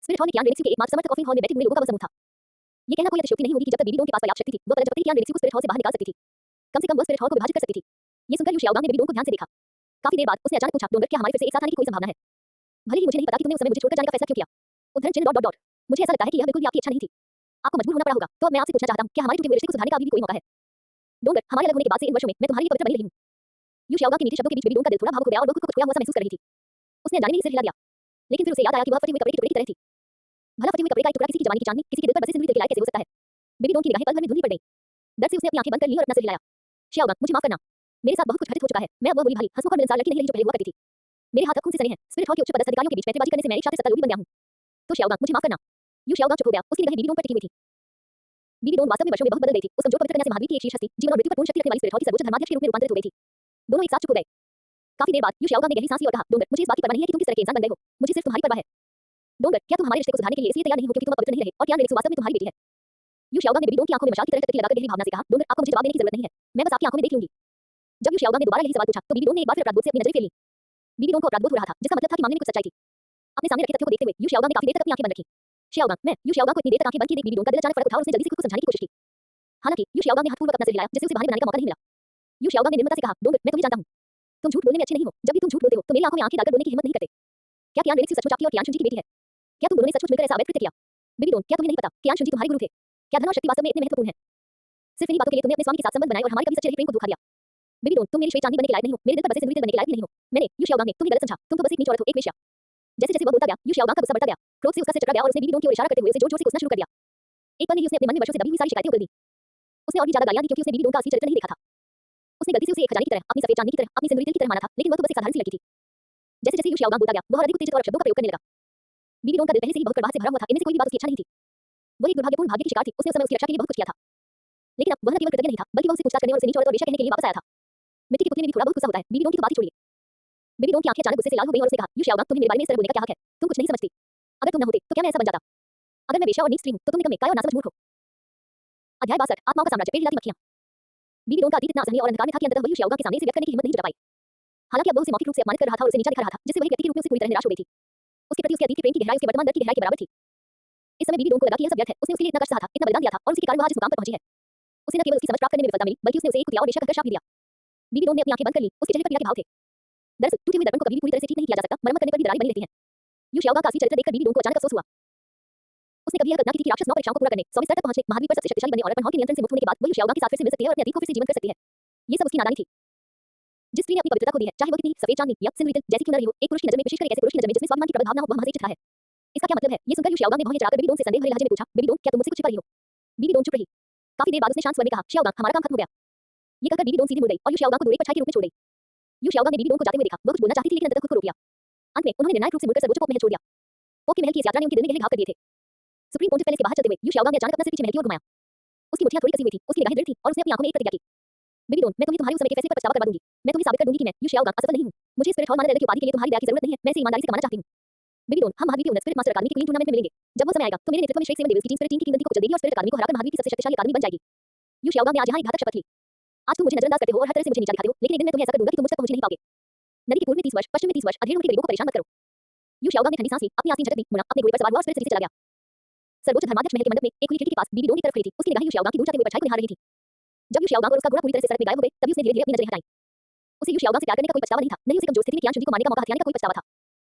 स्पिरिट हॉल में कियान रेनिक्सु के एकमात्र समर्थक कॉफी हॉल में बैठे हुए लोगों का वह समूह था। ये कहना कोई अतिशयोक्ति नहीं होगी कि जब तक बेबी डोंग के पास पर्याप्त शक्ति थी, वो प्रजापति कियान रेनिक्सु को स्पिरिट हॉल से बाहर निकाल सकती थी। कम से कम वह स्पिरिट हॉल को विभाजित कर सकती थी। ये सुनकर यू शियाओगांग ने बेबी डोंग को ध्यान से देखा। काफी देर बाद उसने अचानक पूछा, डोंगर, क्या हमारे फिर से एक साथ आने की कोई संभावना है? भले ही मुझे नहीं पता कि तुमने उस समय मुझे छोड़कर जाने का फैसला क्यों किया। उद्धरण चिन्ह डॉट डॉट डॉट। मुझे ऐसा लगता है कि यह बिल्कुल भी आपकी इच्छा नहीं थी। आपको मजबूर होना पड़ा होगा। तो अब मैं आपसे पूछना चाहता हूं, क्या हमारे टूटे हुए रिश्ते को सुधारने का अभी भी कोई मौका है? डोंगर, हमारे अलग होने के बाद से इन वर्षों में मैं तुम्हारी लिए पवित्र बनी रही हूं। यू शियाओगांग के मीठे शब्दों के बीच बेबी डोंग का दिल थोड़ा भावुक हो गया और वो खुद को कुछ खोया हुआ सा महसूस कर रही थी। उसने अनजाने में ही सिर हिला दिया। लेकिन फिर उसे याद आया कि वह फटे हुए कपड़े के टुकड़े की तरह थी। भला फटे हुए कपड़े का एक टुकड़ा किसी की जवानी की चांदनी, किसी के दिल पर बसे सिंदूर के लायक कैसे हो सकता है? बेबी डोंग की निगाहें पल भर में धुंधली पड़ गईं। दर्द से उसने अपनी आंखें बंद कर ली और अपना सिर हिलाया। शियाओगांग, मुझे माफ करना। मेरे साथ बहुत कुछ घटित हो चुका है। मैं अब वह भोली भाली हंसमुख और मिलनसार लड़की नहीं रही जो पहले हुआ करती थी। मेरे हाथ अब खून से सने हैं। स्पिरिट हॉल के उच्च पदस्थ अधिकारियों के बीच पैंतरेबाजी करने से मैं एक शातिर सत्ता लोभी बन गया हूं। तो शियाओगांग, मुझे माफ करना। यू शियाओगांग चुप हो गया। उसकी निगाहें बेबी डोंग पर टिकी हुई थी। बेबी डोंग वास्तव में वर्षों में बहुत बदल गई थी। उस कमजोर पवित्र कन्या से महावीर की एक शीर्ष हस्ती, जीवन और मृत्यु पर पूर्ण शक्ति रखने वाली स्पिरिट हॉल की सर्वोच्च धर्माध्यक्ष के रूप में रूपांतरित हो गई थी। दोनों एक साथ चुप हो गए। काफी देर बाद यू शियाओगांग ने गहरी सांस ली और कहा, डोंगर, मुझे इस बात की परवाह नहीं है कि तुम किस तरह के इंसान बन गए हो। मुझे सिर्फ तुम्हारी परवाह है। डोंगर, क्या तुम हमारे रिश्ते को सुधारने के लिए इसलिए तैयार नहीं हो क्योंकि तुम अब पवित्र नहीं रहे और कियान रेनिक्सु वास्तव में तुम्हारी बेटी है? यू शियाओगांग ने बेबी डोंग की आंखों में मशाल की तरह टकटकी लगाकर गहरी भावना से कहा, डोंगर, आपको मुझे जवाब देने की जरूरत नहीं है। मैं बस आपकी आंखों में देख लूंगी। जब यू शियाओगांग ने दोबारा यही सवाल पूछा तो बेबी डोंग ने एक बार फिर अपराध बोध से अपनी नजरें फेर ली। बेबी डोंग को अपराध बोध हो रहा था, जिसका मतलब था कि मामले में कुछ सच्चाई थी। अपने सामने रखे तथ्यों को देखते हुए यू शियाओगांग ने काफी देर तक अपनी आंखें बंद रखी। शियाओगांग, मैं यू शियाओगांग को इतनी देर तक आंखें बंद किए देख बेबी डोंग का दिल अचानक फड़क उठा और उसने जल्दी से खुद को समझाने की कोशिश की। हालांकि यू शियाओगांग ने हठपूर्वक अपना सिर हिलाया जिससे उसे बहाने बनाने का मौका नहीं मिला। यू शियाओगांग ने निर्ममता से कहा, डोंगर, मैं तुम्हें जानता हूं। तुम झूठ बोलने में अच्छे नहीं हो। जब भी तुम झूठ बोलते हो तो मेरी आंखों में आंखें डालकर बोलने की हिम्मत नहीं करते। क्या कियान रेडिक्स सचमुच आपकी और कियान शुंजी की बेटी है? क्या तुम दोनों ने सचमुच मिलकर ऐसा अवैध कृत्य किया? बेबी डोन, क्या तुम्हें नहीं पता कियान शुंजी तुम्हारे गुरु थे? क्या धन और शक्ति वास्तव में इतने महत्वपूर्ण हैं? सिर्फ इन्हीं बातों के लिए तुमने अपने स्वामी के साथ संबंध बनाए और हमारे कभी सच्चे रहे प्रेम को धोखा दिया। बेबी डोन, तुम मेरी श्वेत चांदी बनने के लायक नहीं हो। मेरे दिल पर बसे सिंदूरी तिल बनने के लायक भी नहीं हो। मैंने यू शाओगांग ने तुम्हें गलत समझा। तुम तो बस एक नीच औरत हो, एक वेश्या। जैसे जैसे वह बोलता गया, यू शाओगांग का गुस्सा बढ़ता गया। क्रोध से उसका सिर चकरा गया और उसने बेबी डोन की ओर इशारा करते हुए उसे जोर-जोर से कोसना शुरू कर दिया। एक पल में ही उसने अपने मन में वर्षों से दबी हुई सारी शिकायतें उगल दी। उसने और भी ज्यादा गालियां दी क्योंकि उसने बेबी डोन का असली चरित्र नहीं देखा था। उसने गलती से उसे एक खजाने की तरह, अपनी सफेद चांदी की तरह, अपनी सिंदूरी तिल की तरह माना था, लेकिन वह तो बस एक साधारण सी लड़की थी। जैसे जैसे यू शाओगांग बोलता गया, वह और अधिक उत्तेजित और शब्दों का प्रयोग करने लगा। बेबी डोन का दिल पहले से ही बहुत कड़वाहट से भरा हुआ था। इनमें से कोई भी बात उसकी इच्छा नहीं थी। वह एक दुर्भाग्यपूर्ण भाग्य की शिकार थी। उसने उस समय उसकी रक्षा के लिए बहुत कुछ किया था। लेकिन अब वह न केवल कृतज्ञ नहीं था, बल्कि वह उसे पूछताछ करने और उसे नीच औरत और वेश्या कहने के लिए वापस आया था। मिट्टी के पुतले में भी थोड़ा बहुत गुस्सा होता है। बेबी डोन की तो बात ही छोड़िए। बेबी डोन की आंखें अचानक गुस्से से लाल हो गईं और उसने कहा, यू शाओगांग, तुम्हें मेरे बारे में इस तरह बोलने का क्या हक है? तुम कुछ नहीं समझती। अगर तुम न होते तो क्या मैं ऐसा बन जाता? अगर मैं वेश्या और नीच स्त्री हूं तो तुम निकम्मे, कायर और नासमझ मूर्ख हो। अध्याय 62 आत्माओं का साम्राज्य, पेड़ हिलाती मक्खियां। बेबी डोन का अतीत इतना असहनीय और अंधकार में था कि अंततः वह यू शाओगांग के सामने इसे व्यक्त करने की हिम्मत नहीं जुटा पाई। हालांकि अब वह उसे मौखिक रूप से अपमानित कर रहा था और उसे नीचा दिखा रहा था, जिससे वह एक व्यक्ति के रूप में उसे पूरी तरह निराश हो गई थी। उसके प्रति उसके अतीत के प्रेम की गहराई उसके वर्तमान दर्द की गहराई के बराबर थी। इस समय बेबी डोन को लगा कि यह सब व्यर्थ है। उसने उसके लिए इतना कष्ट सहा था, इतना बलिदान दिया था और उसी के कारण वह आज इस मुकाम पर पहुंची है। उसे न केवल उसकी समझ प्राप्त करने में विफलता मिली, बल्कि उसने उसे एक कुतिया और वेश्या कहकर श्राप भी दिया। बेबी डोन ने अपनी आंखें बंद कर ली। उसके चेहरे पर पीड़ा के भाव थे। दरअसल टूटे हुए दर्पण को कभी भी पूरी तरह से ठीक नहीं किया जा सकता, मरम्मत करने पर भी दरारें बनी रहती हैं। यू शाओगांग का असली चरित्र देखकर बेबी डोन को अचानक अफसोस हुआ। उसने कभी यह कल्पना की थी कि राक्षस 9 परीक्षाओं को पूरा करने, 100वीं स्तर तक पहुंचने, महाद्वीप पर सबसे शक्तिशाली बनने और अनहोनी के नियंत्रण से मुक्त होने के बाद वह यू शाओगांग के साथ फिर से मिल सकती है और अपने अतीत को फिर से जीवंत कर सकती है। ये सब उसकी नादानी थी। जिस स्त्री ने अपनी पवित्रता खो दी है, चाहे वह कितनी सफेद चांदनी या सिंदूरी तिल जैसी क्यों न रही हो, एक पुरुष की नजर में, विशेषकर एक ऐसे पुरुष की नजर में जिसमें स्वाभिमान की प्रबल भावना हो, वह महज एक चिता है। इसका क्या मतलब है? ये सुनकर यू शाओगांग ने भौहें चढ़ाकर बेबी डोन से संदेह भरे लहजे में पूछा, बेबी डोन, क्या तुम मुझसे कुछ छिपा रही हो? बेबी डोन चुप रही। काफी देर बाद उसने शांत स्वर में कहा, शाओगांग, हमारा काम खत्म हो गया। ये कहकर बेबी डोन सीधी मुड़ गई और यू शाओगांग को दूर एक परछाई के रूप में छोड़ गई। यू शाओगांग ने बेबी डोन को जाते हुए देखा। वह कुछ बोलना चाहती थी लेकिन अंततः खुद को रोक लिया। अंत में उन्होंने निर्णायक रूप से मुड़कर सर्वोच्च पोप महल छोड़ दिया। पोप के महल की इस यात्रा ने उनके दिल में गहरे घाव कर दिए थे। सुप्रीम पोंटिफ पैलेस के बाहर चलते हुए यू शाओगांग ने अचानक अपना सिर पीछे महल की ओर घुमाया। उसकी मुट्ठियां थोड़ी कसी हुई थी, उसकी निगाहें दृढ़ थीं और उसने अपनी आंखों में एक प्रतिज्ञा की। बेबी डोन, मैं तुम्हें तुम्हारे उस समय के फैसले पर पछतावा करवा दूंगी। मैं तुम्हें साबित कर दूंगी कि मैं यू शाओगांग असफल नहीं हूं। मुझे स्पिरिट हॉल मानर की उपाधि के लिए तुम्हारी दया की जरूरत नहीं है। मैं इसे ईमानदारी से कमाना चाहती हूं। बेबी डोन, हम महाद्वीप की उन्नत स्पिरिट मास्टर अकादमी के क्वीन टूर्नामेंट में मिलेंगे। जब वो समय आएगा तो मेरे नेतृत्व में श्रेष्ठ 7 डेविल्स की टीम स्पिरिट टीम की किंवदंती को कुचल देगी और स्पिरिट अकादमी को हराकर महाद्वीप की सबसे शक्तिशाली अकादमी बन जाएगी। यू शाओगांग ने आज यहाँ एक घातक शपथ ली। आज तुम मुझे नजरअंदाज करते हो और हर तरह से मुझे नीचा दिखाते हो, लेकिन एक दिन मैं तुम्हें ऐसा कर दूंगा कि तुम मुझ तक पहुंच ही नहीं पाओगे। नदी के पूर्व में 30 वर्ष, पश्चिम में 30 वर्ष, अधेड़ उनके गरीबों को परेशान मत करो। यू शाओगांग ने ठंडी सांस ली, अपनी आसीन झटक दी, मुड़ा, अपने घोड़े पर सवार हुआ और स्पिरिट सिटी से चला गया। सर्वोच्च धर्माध्यक्ष महल के मंडप में एक खुली खिड़की के पास बेबी डोन की तरफ खड़ी थी। उसकी निगाहें यू शाओगांग की दूर जाते हुए परछाई को निहार रही थी। जब यू शाओगांग और उसका घोड़ा पूरी तरह से सड़क में गायब हो गए, तभी उसने धीरे-धीरे अपनी नजरें हटाईं। उसे यू शाओगांग से प्यार करने का कोई पछतावा नहीं था, नहीं उसे कमजोर स्थिति में कियान शुंजी को मारने का मौका हथियाने का कोई पछतावा था।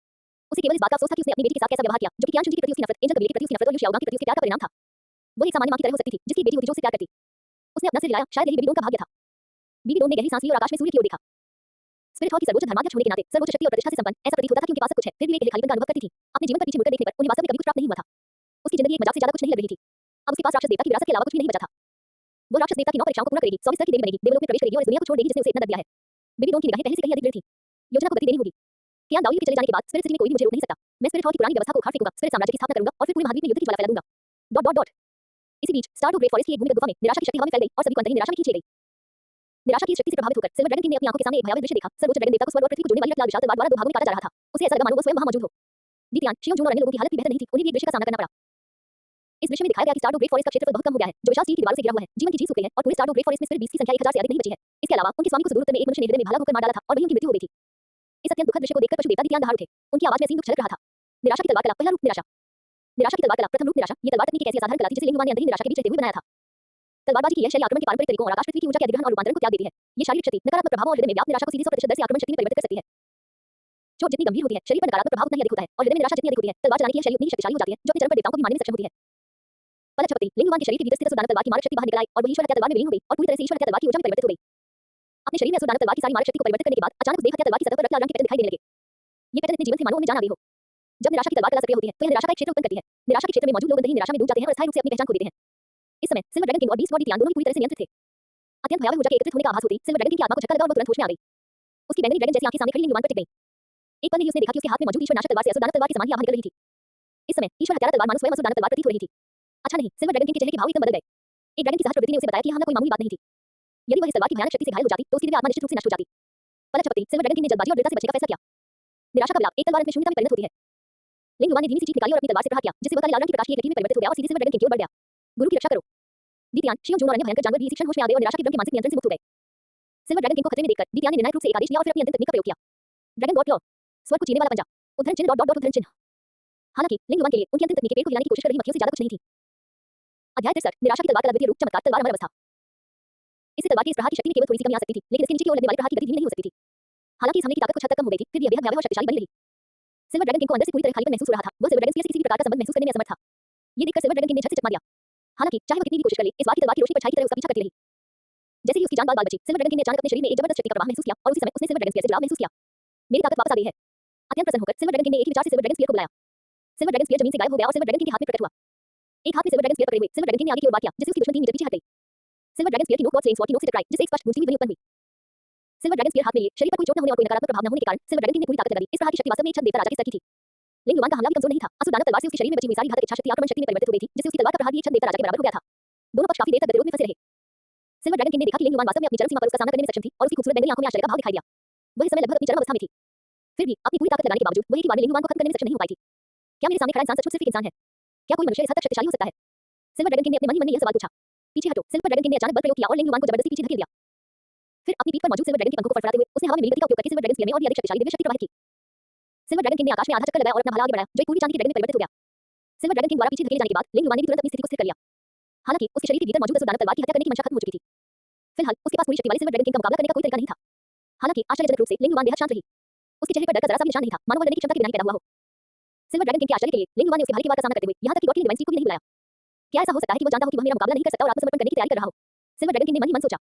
उसे केवल इस बात का अफसोस था कि उसने अपनी बेटी के साथ कैसा व्यवहार किया, जो कि कियान शुंजी के प्रति उसकी नफरत, एंजल कबीले के प्रति उसकी नफरत और यू शाओगांग के प्रति उसके प्यार का परिणाम था। वो एक सामान्य मां की तरह हो सकती थी, जिसकी बेटी होती जो उसे प्यार करती। उसने अपना सिर हिलाया, शायद यही बेबी डोन का भाग्य था। बेबी डोन ने गहरी सांस ली और आकाश में सूर्य की ओर देखा। स्पिरिट हॉल की सर्वोच्च धर्माध्यक्ष होने के नाते, सर्वोच्च शक्ति और प्रतिष्ठा से संपन्न, ऐसा प्रतीत होता था कि उनके पास सब कुछ है, फिर भी वे एक खालीपन का अनुभव करती थी। अपने जीवन पर पीछे मुड़कर देखने पर उन्हें वास्तव में कभी कुछ प्राप्त नहीं हुआ था। उसकी जिंदगी एक मजाक से ज्यादा कुछ नहीं लग रही थी। अब उसके पास राक्षस देवता की विरासत के अलावा कुछ भी नहीं बचा था। वो राक्षस देवता की 9 परीक्षाओं को पूरा करेगी, 100वीं स्तर की देवी बनेगी, देवलोक में प्रवेश करेगी और इस दुनिया को छोड़ देगी जिसने उसे इतना दर्द दिया है। बेबी डोन की निगाहें पहले से कहीं अधिक दृढ़ थीं। योजना को गति देनी होगी। कियान दाओली के चले जाने के बाद स्पिरिट सिटी में कोई भी मुझे रोक नहीं सकता। मैं स्पिरिट हॉल की पुरानी व्यवस्था को उखाड़ फेंकूंगा, स्पिरिट साम्राज्य की स्थापना करूंगा और फिर पूरे महाद्वीप में युद्ध की ज्वाला फैला दूंगा। Dot dot dot. इसी बीच स्टारडो ग्रेट फॉरेस्ट की एक भूमिगत गुफा में निराशा की शक्ति हवा में फैल गई और सभी को अंतहीन निराशा में खींच ले गई। निराशा की इस शक्ति से प्रभावित होकर सिल्वर ड्रैगन किंग ने अपनी आंखों के सामने एक भयावह दृश्य देखा। सर्वोच्च ड्रैगन देवता को स्वर्ग और पृथ्वी को जोड़ने वाली रत्तलाल विशाल तलवार द्वारा 2 भागों में काटा जा रहा था। उसे ऐसा लगा मानो वो स्वयं वहां मौजूद हो। दीतियान, शियोंग, जून और अन्य लोगों की हालत भी बेहतर नहीं थी, उन्हें भी एक दृश्य का सामना करना पड़ा। इस दृश्य में दिखाया गया कि स्टारडो ग्रेट फॉरेस्ट का क्षेत्रफल बहुत कम हो गया है, जो विशाल स्टील की दीवारों से घिरा हुआ है। जीवन की झील सूख गई है और पूरे स्टारडो ग्रेट फॉरेस्ट में सिर्फ 20 की संख्या 1000 से अधिक नहीं बची है। इसके अलावा उनके स्वामी को सुदूर उत्तर में एक मनुष्य ने हृदय में भाला होकर मार डाला था और वहीं उनकी मृत्यु हो गई थी। इस अत्यंत दुखद दृश्य को देखकर पशु देवता दीतियान दहाड़ उठे। उनकी आवाज में असीम दुख छलक रहा था। निराशा की तलवार कला, पहला रूप निराशा। निराशा की तलवार कला, प्रथम रूप निराशा। ये तलवार तकनीक एक ऐसी असाधारण कला थी जिसे लिंगवान ने अंतहीन निराशा के बीच रहते हुए बनाया था। तलवारबाजी की यह शैली आक्रमण के पारंपरिक तरीकों और आकाश पृथ्वी की ऊर्जा के अधिग्रहण और रूपांतरण को त्याग देती है। ये शारीरिक क्षति, नकारात्मक प्रभावों और हृदय में व्याप्त निराशा को सीधी 100% दर से आक्रमण शक्ति में परिवर्तित कर सकती है। चोट जितनी गंभीर होती है, शरीर पर नकारात्मक प्रभाव उतना ही अधिक होता है और हृदय में निराशा जितनी अधिक होती है, तलवार चलाने की यह शैली उतनी ही शक्तिशाली हो जाती है, जो अपने चरम पर देवताओं को भी मारने में सक्षम होती है। पलक झपकते लिंगवान के शरीर के भीतर स्थित असुर दानव तलवार की मारक शक्ति बाहर निकल आई और वही ईश्वर हत्या तलवार में विलीन हो गई और पूरी तरह से ईश्वर हत्या तलवार की ऊर्जा में परिवर्तित हो गई। अपने शरीर में असुर दानव तलवार की सारी मारक शक्ति को परिवर्तित करने के बाद अचानक उस देव हत्या तलवार की सतह पर रक्त लाल रंग के पैटर्न दिखाई देने लगे। ये पैटर्न इतने जीवंत थे मानो उन्हें जान आ गई हो। जब निराशा की तलवार कला सक्रिय होती है तो यह निराशा का एक क्षेत्र उत्पन्न करती है। निराशा के क्षेत्र में मौजूद लोग अंतहीन निराशा में डूब जाते हैं और अस्थायी रूप से अपनी पहचान खो देते हैं। इस समय सिल्वर ड्रैगन किंग और बीस्ट गॉड दीतियान दोनों ही पूरी तरह से नियंत्रित थे। अत्यंत भयावह ऊर्जा के एकत्रित होने का आभास होते ही सिल्वर ड्रैगन किंग की आत्मा को झटका लगा और वो तुरंत होश में आ गई। उसकी बैंगनी ड्रैगन जैसी आंखें सामने खड़ी लिंगवान पर टिक गईं। एक पल में ही उसने देखा कि उसके हाथ में मौजूद ईश्वर नाशक तलवार से असुर दानव तलवार की समान ही आभा निकल रही थी। इस समय ईश्वर हत्यारा तलवार मानो स्वयं असुर दानव तलवार प्रतीत हो रही थी। अच्छा नहीं, सिल्वर ड्रैगन किंग के चेहरे के भाव एकदम बदल गए। एक ड्रैगन की सहज प्रवृत्ति ने उसे बताया कि यह हमला कोई मामूली बात नहीं थी। यदि वह इस तलवार की भयानक शक्ति से घायल हो जाती तो उसकी दिव्य आत्मा निश्चित रूप से नष्ट हो जाती। पलक झपकते सिल्वर ड्रैगन किंग ने जल्दबाजी और दृढ़ता से बचने का फैसला किया। निराशा का विलाप एक तलवार में शून्यता में परिणत होती है। लिंगवान ने धीमी सी चीख निकाली और अपनी तलवार से प्रहार किया, जिससे वह काले लाल रंग की प्रकाश की एक लकीर में परिवर्तित हो गया और सीधे सिल्वर ड्रैगन किंग की ओर बढ़ गया। गुरु की रक्षा करो। दीतियान, शियोंग, जून और अन्य भयंकर जानवर भी इसी क्षण होश में आ गए और निराशा के भ्रम के मानसिक नियंत्रण से मुक्त हो गए। सिल्वर ड्रैगन किंग को खतरे में देखकर दीतियान ने निर्णायक रूप से एक आदेश दिया और फिर अपनी अंतिम तकनीक का प्रयोग किया। ड्रैगन गॉड क्लॉ, स्वर्ग को चीरने वाला पंजा, उद्धरण चिन्ह डॉट डॉट डॉट उद्धरण चिन्ह। हालांकि लिंगवान के लिए उनकी अंतिम तकनीक पेड़ को हिलाने की कोशिश कर रही मक्खियों से ज्यादा कुछ नहीं थी। अध्याय 63 निराशा की तलवार का अद्वितीय रूप, चमत्कार, तलवार अमर अवस्था। इससे तलवार की इस प्रहार की शक्ति में केवल थोड़ी सी कमी आ सकती थी, लेकिन इसके नीचे की ओर लगने वाले प्रहार की गति धीमी नहीं हो सकती थी। हालांकि इस हमले की ताकत कुछ हद तक कम हो गई थी, फिर भी यह बेहद भयावह और शक्तिशाली बन रही। सिल्वर ड्रैगन किंग को अंदर से पूरी तरह खालीपन महसूस हो रहा था। वह सिल्वर ड्रैगन स्पीयर से किसी भी प्रकार का संबंध महसूस करने में असमर्थ था। ये देखकर सिल्वर ड्रैगन किंग ने झट से चकमा दिया। हालांकि चाहे वह कितनी भी कोशिश कर ले, इस बार की तलवार की रोशनी परछाई की तरह उसका पीछा करती रही। जैसे ही उसकी जान बाल-बाल बची, सिल्वर ड्रैगन किंग ने अचानक अपने शरीर में एक जबरदस्त शक्ति का प्रवाह महसूस किया और उसी समय उसने सिल्वर ड्रैगन स्पीयर से जुड़ाव महसूस किया। मेरी ताकत वापस आ गई है। अत्यंत प्रसन्न होकर सिल्वर ड्रैगन किंग ने एक ही विचार से सिल्वर ड्रैगन स्पीयर को बुलाया। सिल्वर ड्रैगन स्पीयर जमीन से गायब हो गया और सिल्वर ड्रैगन किंग के हाथ में प्रकट हुआ। एक हाथ में सिल्वर ड्रैगन स्पीयर पकड़े हुए सिल्वर ड्रैगन किंग ने आगे की ओर वार किया, जिससे उसकी दुश्मन 3 मीटर पीछे हट गई। सिल्वर ड्रैगन स्पीयर की नोक और फ्लेम स्वॉर्ड की नोक से टकराई, जिससे एक स्पष्ट गूंजती हुई ध्वनि उत्पन्न हुई। सिल्वर ड्रैगन स्पीयर हाथ में लिए शरीर पर कोई चोट न होने और कोई नकारात्मक प्रभाव न होने के कारण सिल्वर ड्रैगन किंग ने पूरी ताकत लगा दी। इस प्रकार की शक्ति वास्तव में एक छत देवता राजा के स्तर की थी। लिंग युवान का हमला भी कमजोर नहीं था। असुर दानव तलवार से उसके शरीर में बची हुई सारी घातक इच्छा शक्ति आक्रमण शक्ति में परिवर्तित हो गई थी, जिससे उसकी तलवार का प्रहार भी एक छत देवता राजा के बराबर हो गया था। दोनों पक्ष काफी देर तक गतिरोध में फंसे रहे। सिल्वर ड्रैगन किंग ने देखा कि लिंग युवान वास्तव में अपनी चरम सीमा पर उसका सामना करने में सक्षम थी और उसकी खूबसूरत बैंगनी आंखों में आश्चर्य का भाव दिखाई दिया। वह इस समय लगभग अपनी चरम अवस्था में थी। फिर भी अपनी पूरी ताकत लगाने के बावजूद वह एक ही बार में लिंग युवान को खत्म करने में सक्षम नहीं हो पाई थी। क्या मेरे सामने खड़ा इंसान सचमुच सिर्फ एक इंसान है? क्या कोई मनुष्य इस हद तक शक्तिशाली हो सकता है? सिल्वर ड्रैगन किंग ने अपने मन ही मन में यह सवाल पूछा। पीछे हटो। सिल्वर ड्रैगन किंग ने अचानक बल प्रयोग किया और लिंग युवान को जबरदस्ती पीछे धकेल दिया। फिर अपनी पीठ पर मौजूद सिल्वर ड्रैगन के पंखों को फड़फड़ाते हुए उसने हवा में मिली गति का उपयोग करके सिल्वर ड्रैगन स्पीयर में और भी अधिक शक्तिशाली दिव्य शक्ति प्रवाहित की। सिल्वर ड्रैगन किंग ने आकाश में आधा चक्कर लगाया और अपना भाला आगे बढ़ाया, जो एक पूरी चांदी के ड्रैगन में परिवर्तित हो गया। सिल्वर ड्रैगन किंग द्वारा पीछे धकेले जाने के बाद लिंग युवान ने भी तुरंत अपनी स्थिति को स्थिर कर लिया। हालांकि उसके शरीर के भीतर मौजूद असुर दानव तलवार की हत्या करने की मंशा खत्म हो चुकी थी। फिलहाल उसके पास पूरी शक्ति वाले सिल्वर ड्रैगन किंग का मुकाबला करने का कोई तरीका नहीं था। हालांकि आश्चर्यजनक रूप से लिंग युवान बेहद शांत रही। उसके चेहरे पर डर का जरा सा भी निशान नहीं था, मानो वह लड़ने की क्षमता के बिना ही पैदा हुआ हो। सिल्वर ड्रैगन किंग के आश्चर्य के लिए लिंग युवान ने उसके भाले की वार का सामना करते हुए यहां तक कि गॉड किंग डिवाइन स्पीड को भी नहीं बुलाया। क्या ऐसा हो सकता है कि वह जानता हो कि वह मेरा मुकाबला नहीं कर सकता और आत्मसमर्पण करने की तैयारी कर रहा हो? सिल्वर ड्रैगन किंग ने मन ही मन सोचा।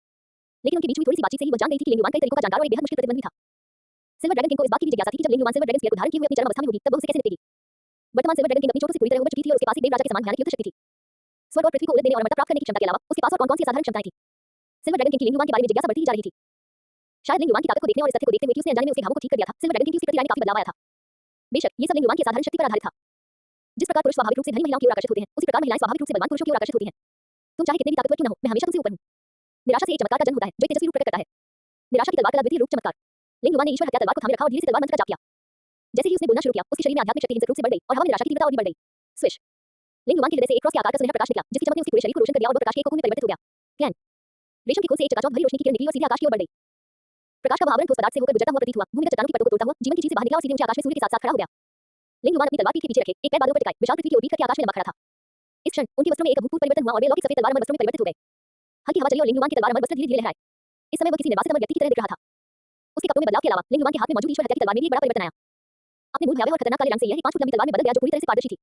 लेकिन उनके बीच हुई थोड़ी सी बातचीत से ही वह जान गई थी कि लिंग युवान कई तरीकों का जानकार और एक बेहद मुश्किल प्रतिद्वंदी था। सिल्वर ड्रैगन किंग को इस बात की भी जिज्ञासा थी कि जब लिंग युवान सिल्वर ड्रैगन स्पीयर को धारण किए हुए अपनी चरम अवस्था में होगी, तब वह उसे कैसे निपटेगी। वर्तमान सिल्वर ड्रैगन किंग अपनी चोटों से पूरी तरह उबर चुकी थी और उसके पास एक देव राजा के समान भयानक युद्ध शक्ति थी। स्वर्ग और पृथ्वी को उलट देने और अमरता प्राप्त करने की क्षमता के अलावा उसके पास और कौन-कौन सी असाधारण क्षमताएं थी? सिल्वर ड्रैगन किंग की लिंग युवान के बारे में जिज्ञासा बढ़ती ही जा रही थी। शायद लिंग युवान की ताकत को देखने और इस तथ्य को देखते हुए कि उसने अनजाने में उसके घावों को ठीक कर दिया था, सिल्वर ड्रैगन किंग की उसकी प्रतिक्रिया में काफी बदलाव आया था। बेशक ये सब लिंग युवान की असाधारण शक्ति पर आधारित था। जिस प्रकार पुरुष स्वाभाविक रूप से धनी महिलाओं की ओर आकर्षित होते हैं, उसी प्रकार महिलाएं स्वाभाविक रूप से बलवान पुरुषों की ओर आकर्षित होती हैं। तुम चाहे कितने भी ताकतवर क्यों न हो, मैं हमेशा तुमसे ऊपर हूं। निराशा से एक चमत्कार का जन्म होता है, जो एक तेजस्वी रूप प्रकट करता है। निराशा की तलवार का अद्वितीय रूप चमत्कार। लिंग युवान ने ईश्वर हत्या तलवार को थामे रखा और धीरे से तलवार मंत्र का जाप किया। जैसे ही उसने बोलना शुरू किया, उसके शरीर में आध्यात्मिक शक्ति हिंसक रूप से बढ़ गई और हवा में निराशा की तीव्रता और भी बढ़ गई। स्विश। लिंग युवान के हृदय से एक क्रॉस के आकार का सुनहरा प्रकाश निकला, जिसकी चमक ने उसके पूरे शरीर को रोशन कर दिया और वह प्रकाश के एक कोकून में परिवर्तित हो गया। कैन। रेशम की खोल से एक चकाचौंध भरी रोशनी की किरण निकली और सीधे आकाश की ओर बढ़ गई। प्रकाश का आवरण ठोस पदार्थ से होकर गुजरता हुआ प्रतीत हुआ, भूमिगत चट्टानों की परतों को तोड़ता हुआ जीवन की झील से बाहर निकला और सीधे ऊंचे आकाश में सूर्य के साथ-साथ खड़ा हो गया। लिंग युवान अपनी तलवार पीठ के पीछे रखे, एक पैर बादलों पर टिकाए, विशाल पृथ्वी की ओर पीठ करके आकाश में लंबा खड़ा था। इस क्षण उनके वस्त्रों में एक अभूतपूर्व परिवर्तन हुआ और वे लौकिक सफेद तलवार अमर वस्त्रों में परिवर्तित हो गए। हल्की हवा चली और लिंग युवान की तलवार अमर वस्त्र धीरे-धीरे लहराए। इस समय वह किसी निर्वासित अमर व्यक्ति की तरह दिख रहा था। उसके कपड़ों में बदलाव के अलावा लिंग युवान के हाथ में मौजूद ईश्वर हत्या की तलवार में भी एक बड़ा परिवर्तन आया। अपने मूल भयावह और खतरनाक काले रंग से यह 5 फुट लंबी तलवार में बदल गया, जो पूरी तरह से पारदर्शी थी।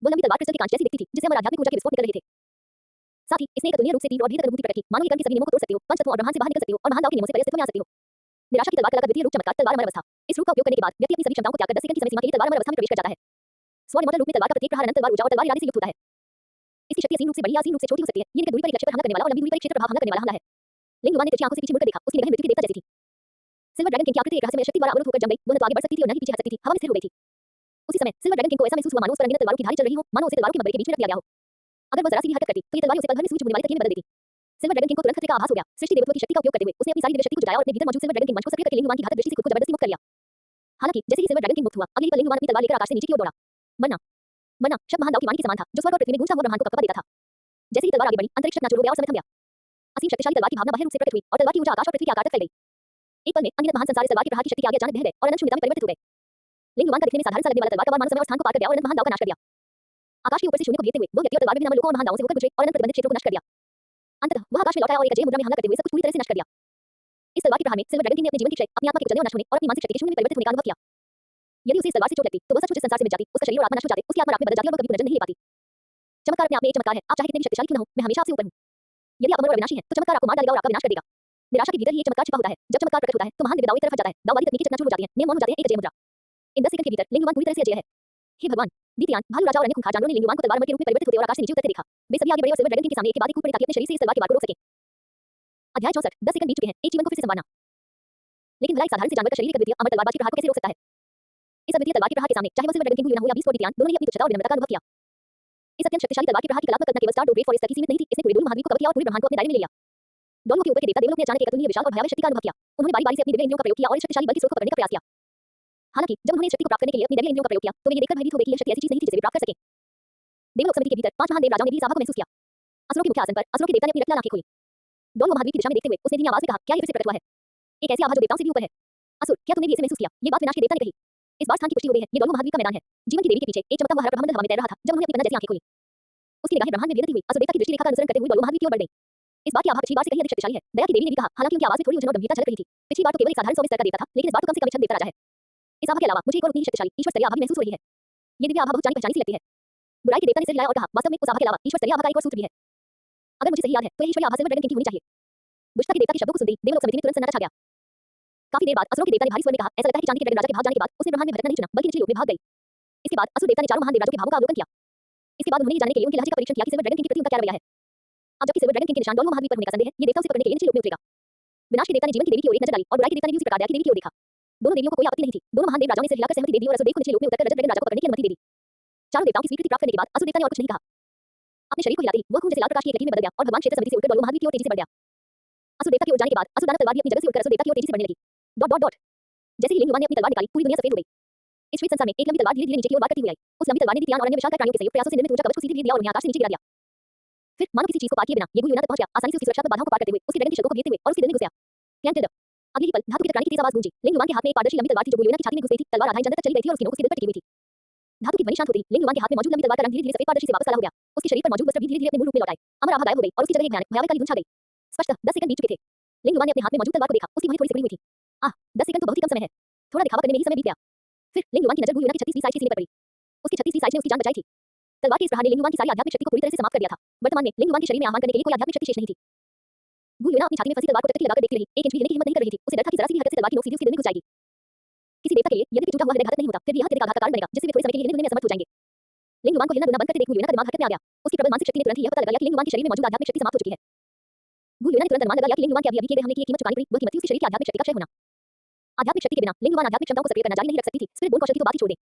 वो लंबी तलवार क्रिस्टल के कांच जैसी दिखती थी, जिससे अमर आध्यात्मिक ऊर्जा के विस्फोट निकल रहे थे। साथ ही इसने एक अतुलनीय रूप से तीव्र और भीतर अनुभूति प्रकट की, मानो ये कर्म के सभी नियमों को तोड़ सकते हो, पंच तत्वों और ब्रह्मांड से बाहर निकल सकते हो और महान दाव के नियमों से परे अस्तित्व में आ सकते हो। निराशा की तलवार का अद्वितीय रूप चमत्कार, तलवार अमर अवस्था। इस रूप का उपयोग करने के बाद व्यक्ति अपनी सभी क्षमताओं को त्याग कर 10 सेकंड की समय सीमा के लिए तलवार अमर अवस्था में प्रवेश कर जाता है। स्वर्ण इमोर्टल रूप में तलवार का प्रत्येक प्रहार अनंत तलवार ऊर्जा और तलवार इरादे से युक्त होता है। इसकी शक्ति असीम रूप से बड़ी या असीम रूप से छोटी हो सकती है। ये निकट दूरी पर एक लक्ष्य पर हमला करने वाला और लंबी दूरी पर एक क्षेत्र प्रभाव हमला करने वाला हमला है। लिंग युवान ने तिरछी आंखों से पीछे मुड़कर देखा, उसकी निगाहें मृत्यु के देवता जैसी थी। सिल्वर ड्रैगन किंग की आकृति एक रहस्यमय शक्ति द्वारा अवरुद्ध होकर जम गई। वह न तो आगे बढ़ सकती थी और न ही पीछे हट सकती थी, हवा में स्थिर हो गई थी। उसी समय सिल्वर ड्रैगन किंग को ऐसा महसूस हुआ मानो उस पर अनगिनत तलवारों की धारें चल रही हो, मानो उसे तलवारों के मलबे के बीच में रख दिया गया हो। अगर वह जरा सी भी हरकत करती, तो ये तलवारें उसे पल भर में सूरज होने वाली तकिए में बदल देती। सिल्वर ड्रैगन किंग को तुरंत खतरे का आभास हो गया। सृष्टि देवत्व की शक्ति का उपयोग करते हुए उसने अपनी सारी दिव्य शक्ति को जुटाया और अपने भीतर मौजूद सिल्वर ड्रैगन किंग मंच को सक्रिय करके लिंग युवान की घातक दृष्टि से खुद को जबरदस्ती मुक्त कर लिया। हालांकि जैसे ही सिल्वर ड्रैगन किंग मुक्त हुआ, अगले ही पल लिंग युवान अपनी तलवार लेकर आकाश से नीचे की ओर दौड़ा। मन्ना मन्ना शब्द महान दाव की वाणी के समान था, जो स्वर्ग और पृथ्वी में गूंजता हुआ ब्रह्मांड को कंपा देता था। जैसे ही तलवार आगे बढ़ी, अंतरिक्ष नाचुर हो गया और समय थम गया। असीम शक्तिशाली तलवार की भावना बाह्य रूप से प्रकट हुई और तलवार की ऊर्जा आकाश और पृथ्वी के आकार तक फैल गई। एक पल में अनगिनत महान संसार इस तलवार के प्रहार की शक्ति के आगे अचानक बह गए और अनंत शून्यता में परिवर्तित हो गए। लिंग युवान का दिखने में साधारण सा लगने वाला तलवार का वार मानव समय और स्थान को पार कर गया और अनंत महान दाव का नाश कर दिया। आकाश के ऊपर से शून्य को घेरते हुए वो व्यक्ति और तलवार विभिन्न लोगों और महान दावों से होकर गुजरे और अनंत प्रतिबंधित क्षेत्रों को नष्ट कर दिया। अंततः वह आकाश में लौट आया और एक अजय मुद्रा में हमला करते हुए सब कुछ पूरी तरह से नष्ट कर दिया। इस तलवार के प्रहार में सिल्वर ड्रैगन किंग ने अपने जीवन की क्षय, अपनी आत्मा के कुचलने और नष्ट होने और अपनी मानसिक शक्ति के शून्य में परिवर्तित होने का अनुभव किया। यदि उसे इस तलवार से चोट लगती, तो वह सचमुच इस संसार से मिट जाती, उसका शरीर और आत्मा नष्ट हो जाते, उसकी आत्मा राख में बदल जाती और वह कभी पुनर्जन्म नहीं ले पाती। चमत्कार अपने आप में एक चमत्कार है। आप चाहे कितने भी शक्तिशाली क्यों न हो, मैं हमेशा आपसे ऊपर हूं। यदि आप अमर और अविनाशी हैं, तो चमत्कार आपको मार डालेगा और आपका विनाश कर देगा। निराशा के भीतर ही एक चमत्कार छिपा होता है। जब चमत्कार प्रकट होता है, तो महान दिव्य दाव एक तरफ हट जाता है, दाववादी तकनीकें चकनाचूर हो जाती हैं, नियम मौन हो जाते हैं, एक अजय मुद्रा। इन 10 सेकंड के भीतर लिंग युवान पूरी तरह से अजय है। हे भगवान! दीप्तियान, भालू राजा और अन्य खूंखार जानवरों ने लिंग युवान को तलवार के रूप में परिवर्तित होते और आकाश से नीचे उतरते देखा। वे सभी आगे बढ़े और सिल्वर ड्रैगन किंग के सामने एक के बाद एक कूद पड़े ताकि अपने शरीर से इस तलवार के वार को रोक सकें। अध्याय 64 10 सेकंड बीत चुके हैं, एक जीवन को फिर से संवारना। लेकिन भला एक साधारण से जानवर का शरीर एक अद्वितीय अमर तलवारबाज के प्रहार को कैसे रोक सकता है? इस अद्वितीय तलवार के प्रहार के सामने चाहे वह सिल्वर ड्रैगन किंग हो या बीस फुट दोनों ही अपनी तुच्छता और विनम्रता का अनुभव किया। इस अत्यंत शक्तिशाली तलवार की प्रहार की कलात्मक कल्पना केवल स्टार डोर ग्रेट फॉरेस्ट तक ही सीमित नहीं थी, इसने पूरे महाद्वीप को कवर किया और पूरे ब्रह्मांड को अपने दायरे में ले लिया। दोनों के ऊपर के देवता देवलोक ने अचानक एक अतुलनीय विशाल और भयावह शक्ति का अनुभव किया। उन्होंने बारी-बारी से अपनी दिव्य इंद्रियों का प्रयोग किया और इस शक्तिशाली बल के स्रोत को पकड़ने का प्रयास किया। हालांकि जब उन्होंने इस शक्ति को प्राप्त करने के लिए अपनी दिव्य इंद्रियों का प्रयोग किया, तो वे ये देखकर भयभीत हो गए कि यह शक्ति ऐसी चीज नहीं थी जिसे वे प्राप्त कर सकें। देवलोक समिति के भीतर 5 महान देव राजाओं ने भी इस आभा को महसूस किया। असुरों के मुख्य आसन पर असुरों के देवता ने अपनी रत्न आंखें खोली। दोनों महाद्वीप की दिशा में देखते हुए उसने धीमी आवाज में कहा, क्या ये फिर से प्रकट हुआ है? एक ऐसी आभा जो देवताओं से भी ऊपर है। असुर, क्या तुमने भी इसे महसूस किया? ये बात विनाश के देवता ने कही। इस बार स्थान की पुष्टि हो गई है। ये दोनों महाद्वीप का मैदान है। जीवन की देवी के पीछे एक चमकता हुआ हरा प्रभामंडल हवा में तैर रहा था। जब उन्होंने अपनी कन्ना जैसी आंखें खोली, उसकी निगाहें ब्रह्मांड में विहरती हुई असुर देवता की दृष्टि रेखा का अनुसरण करते हुए दोनों महाद्वीप की ओर बढ़ गईं। इस बात की आभा पिछली बार से कहीं अधिक शक्तिशाली है, दया की देवी ने भी कहा, हालांकि उनकी आवाज में थोड़ी उलझन और गंभीरता झलक रही थी। पिछली बार तो केवल एक साधारण 100 स्तर का देवता था, लेकिन इस बार तो कम से कम एक छद देवता राजा है। इस आभा के अलावा मुझे एक और उतनी ही शक्तिशाली ईश्वर स्तरीय आभा भी महसूस हो रही है। ये दिव्य आभा बहुत जानी पहचानी सी लगती है। बुराई के देवता ने सिर हिलाया और कहा, वास्तव में उस आभा के अलावा ईश्वर स्तरीय आभा का एक और सूत्र भी है। अगर मुझे सही याद है तो यह ईश्वरीय आभा सिल्वर ड्रैगन किंग की होनी चाहिए। दुष्टता के देवता के शब्दों को सुनते ही देवलोक समिति में तुरंत सन्नाटा छा गया। काफी देर बाद असुरों के देवता ने भारी स्वर में कहा, ऐसा लगता है कि चांदी के ड्रैगन राजा के भाग जाने के बाद उसने ब्रह्मांड में भटकना नहीं चुना, बल्कि निचले लोक में भाग गई। इसके बाद असुर देवता ने चारों महान देवराजों के भावों का अवलोकन किया। इसके बाद उन्होंने ये जानने के लिए उनके लहजे का परीक्षण किया कि सिल्वर ड्रैगन किंग के प्रति उनका क्या रवैया है। अब जबकि सिल्वर ड्रैगन किंग के निशान डोलवो महाद्वीप पर होने का संदेह है, ये देवता उसे पकड़ने के लिए निचले लोक में उतरेगा। विनाश के देवता ने जीवन की देवी की ओर एक नजर डाली और बुराई के देवता ने भी उसी प्रकार दया की देवी की ओर देखा। दोनों देवियों को कोई आपत्ति नहीं थी। दोनों महान देवराजों ने सिर हिलाकर सहमति दे दी और असुर देव को निचले लोक में उतरकर रजत ड्रैगन राजा को पकड़ने की अनुमति दे दी। चारों देवताओं की स्वीकृति प्राप्त करने के बाद असुर देवता ने और कुछ नहीं कहा। अपने शरीर को हिलाते ही वह खून जैसे लाल प्रकाश की एक लकीर में बदल गया और भगवान क्षेत्र समिति से उड़कर डोलवो महाद्वीप की ओर तेजी से बढ़ गया। असुर देवता की ओर जाने के बाद असुर दानव तलवार भी अपनी जगह से उड़कर असुर देवता की ओर तेजी से बढ़ने लगी। Dot dot dot. जैसे ही लिंग भगवान ने अपनी तलवार निकाली, पूरी दुनिया सफेद हो गई। इस श्वेत संसार में एक लंबी तलवार धीरे-धीरे नीचे की ओर बात करती हुई आई। उस लंबी तलवार ने दिव्यान और अन्य विशालकाय प्राणियों के संयुक्त प्रयासों से निर्मित ऊंचा कवच को सीधे दिया और उन्हें आकाश से नीचे गिरा दिया। फिर मानो किसी चीज को पार किए बिना ये गुरु योना तक पहुंच गया, आसानी से उसकी सुरक्षात्मक बाधाओं को पार करते हुए, उसके ड्रैगन की शक्तियों को भेदते हुए और उसके दिल में घुस गया। कैंटेड। अगले ही पल धातु की चट्टानी की तेज आवाज गूंजी। लिंग भगवान के हाथ में एक पारदर्शी लंबी तलवार थी जो गुरु योना की छाती में घुस गई थी। तलवार आधा इंच अंदर तक चली गई थी और उसकी नोक उसके दिल पर टिकी हुई थी। धातु की ध्वनि शांत होती, लिंग भगवान के हाथ में मौजूद लंबी तलवार का रंग धीरे-धीरे सफेद पारदर्शी से वापस काला हो गया। उसके शरीर पर मौजूद वस्त्र भी धीरे-धीरे अपने मूल रूप में लौट आए। अमर आभा गायब हो गई और उसकी जगह एक भयावह काली धुंध छा गई। स्पष्टतः 10 सेकंड बीत चुके थे। लिंग भगवान ने अपने हाथ में मौजूद तलवार को देखा, उसकी भौहें थोड़ी सिकुड़ी हुई थी। आह, 10 सेकंड तो बहुत ही कम समय है। थोड़ा दिखावा करने में ही समय बीत गया। फिर लिंग भगवान की नजर गुरु योना की 36वीं साइज के सीने पर पड़ी। उसकी 36वीं साइज ने उसकी जान बचाई थी। तलवार के इस प्रहार ने लिंग भगवान की सारी आध्यात्मिक शक्ति को पूरी तरह से समाप्त कर दिया था। वर्तमान में लिंग भगवान के शरीर में आह्वान करने के लिए कोई आध्यात्मिक शक्ति शेष नहीं थी। गुरु योना अपनी छाती में फंसी तलवार को टकटकी लगाकर देखती रही, एक इंच भी हिलने की हिम्मत नहीं कर रही थी। उसे डर था कि जरा सी भी हरकत से तलवार की नोक सीधे उसके दिल में घुस जाएगी। किसी देवता के लिए यदि टूटा हुआ हृदय घातक नहीं होता, फिर भी यह हृदय का आघात का कारण बनेगा, जिससे वे थोड़े समय के लिए हिलने-डुलने में असमर्थ हो जाएंगे। लिंग भगवान को हिलना डुलना बंद करते देख गुरु योना का दिमाग हरकत में आ गया। उसकी प्रबल मानसिक शक्ति ने तुरंत ही यह पता लगा लिया कि लिंग भगवान के शरीर में मौजूद आध्यात्मिक शक्ति समाप्त हो चुकी है। गुरु योना ने तुरंत अनुमान लगा लिया कि लिंग भगवान के अभी किए गए हमले की कीमत चुकानी पड़ी, वह कीमत थी उसके शरीर की आध्यात्मिक शक्ति का क्षय होना। आध्यात्मिक शक्ति के बिना लिंग भगवान आध्यात्मिक क्षमताओं को सक्रिय करना जारी नहीं रख सकती थी, स्पिरिट बोन कौशल की तो बात ही छोड़ दें।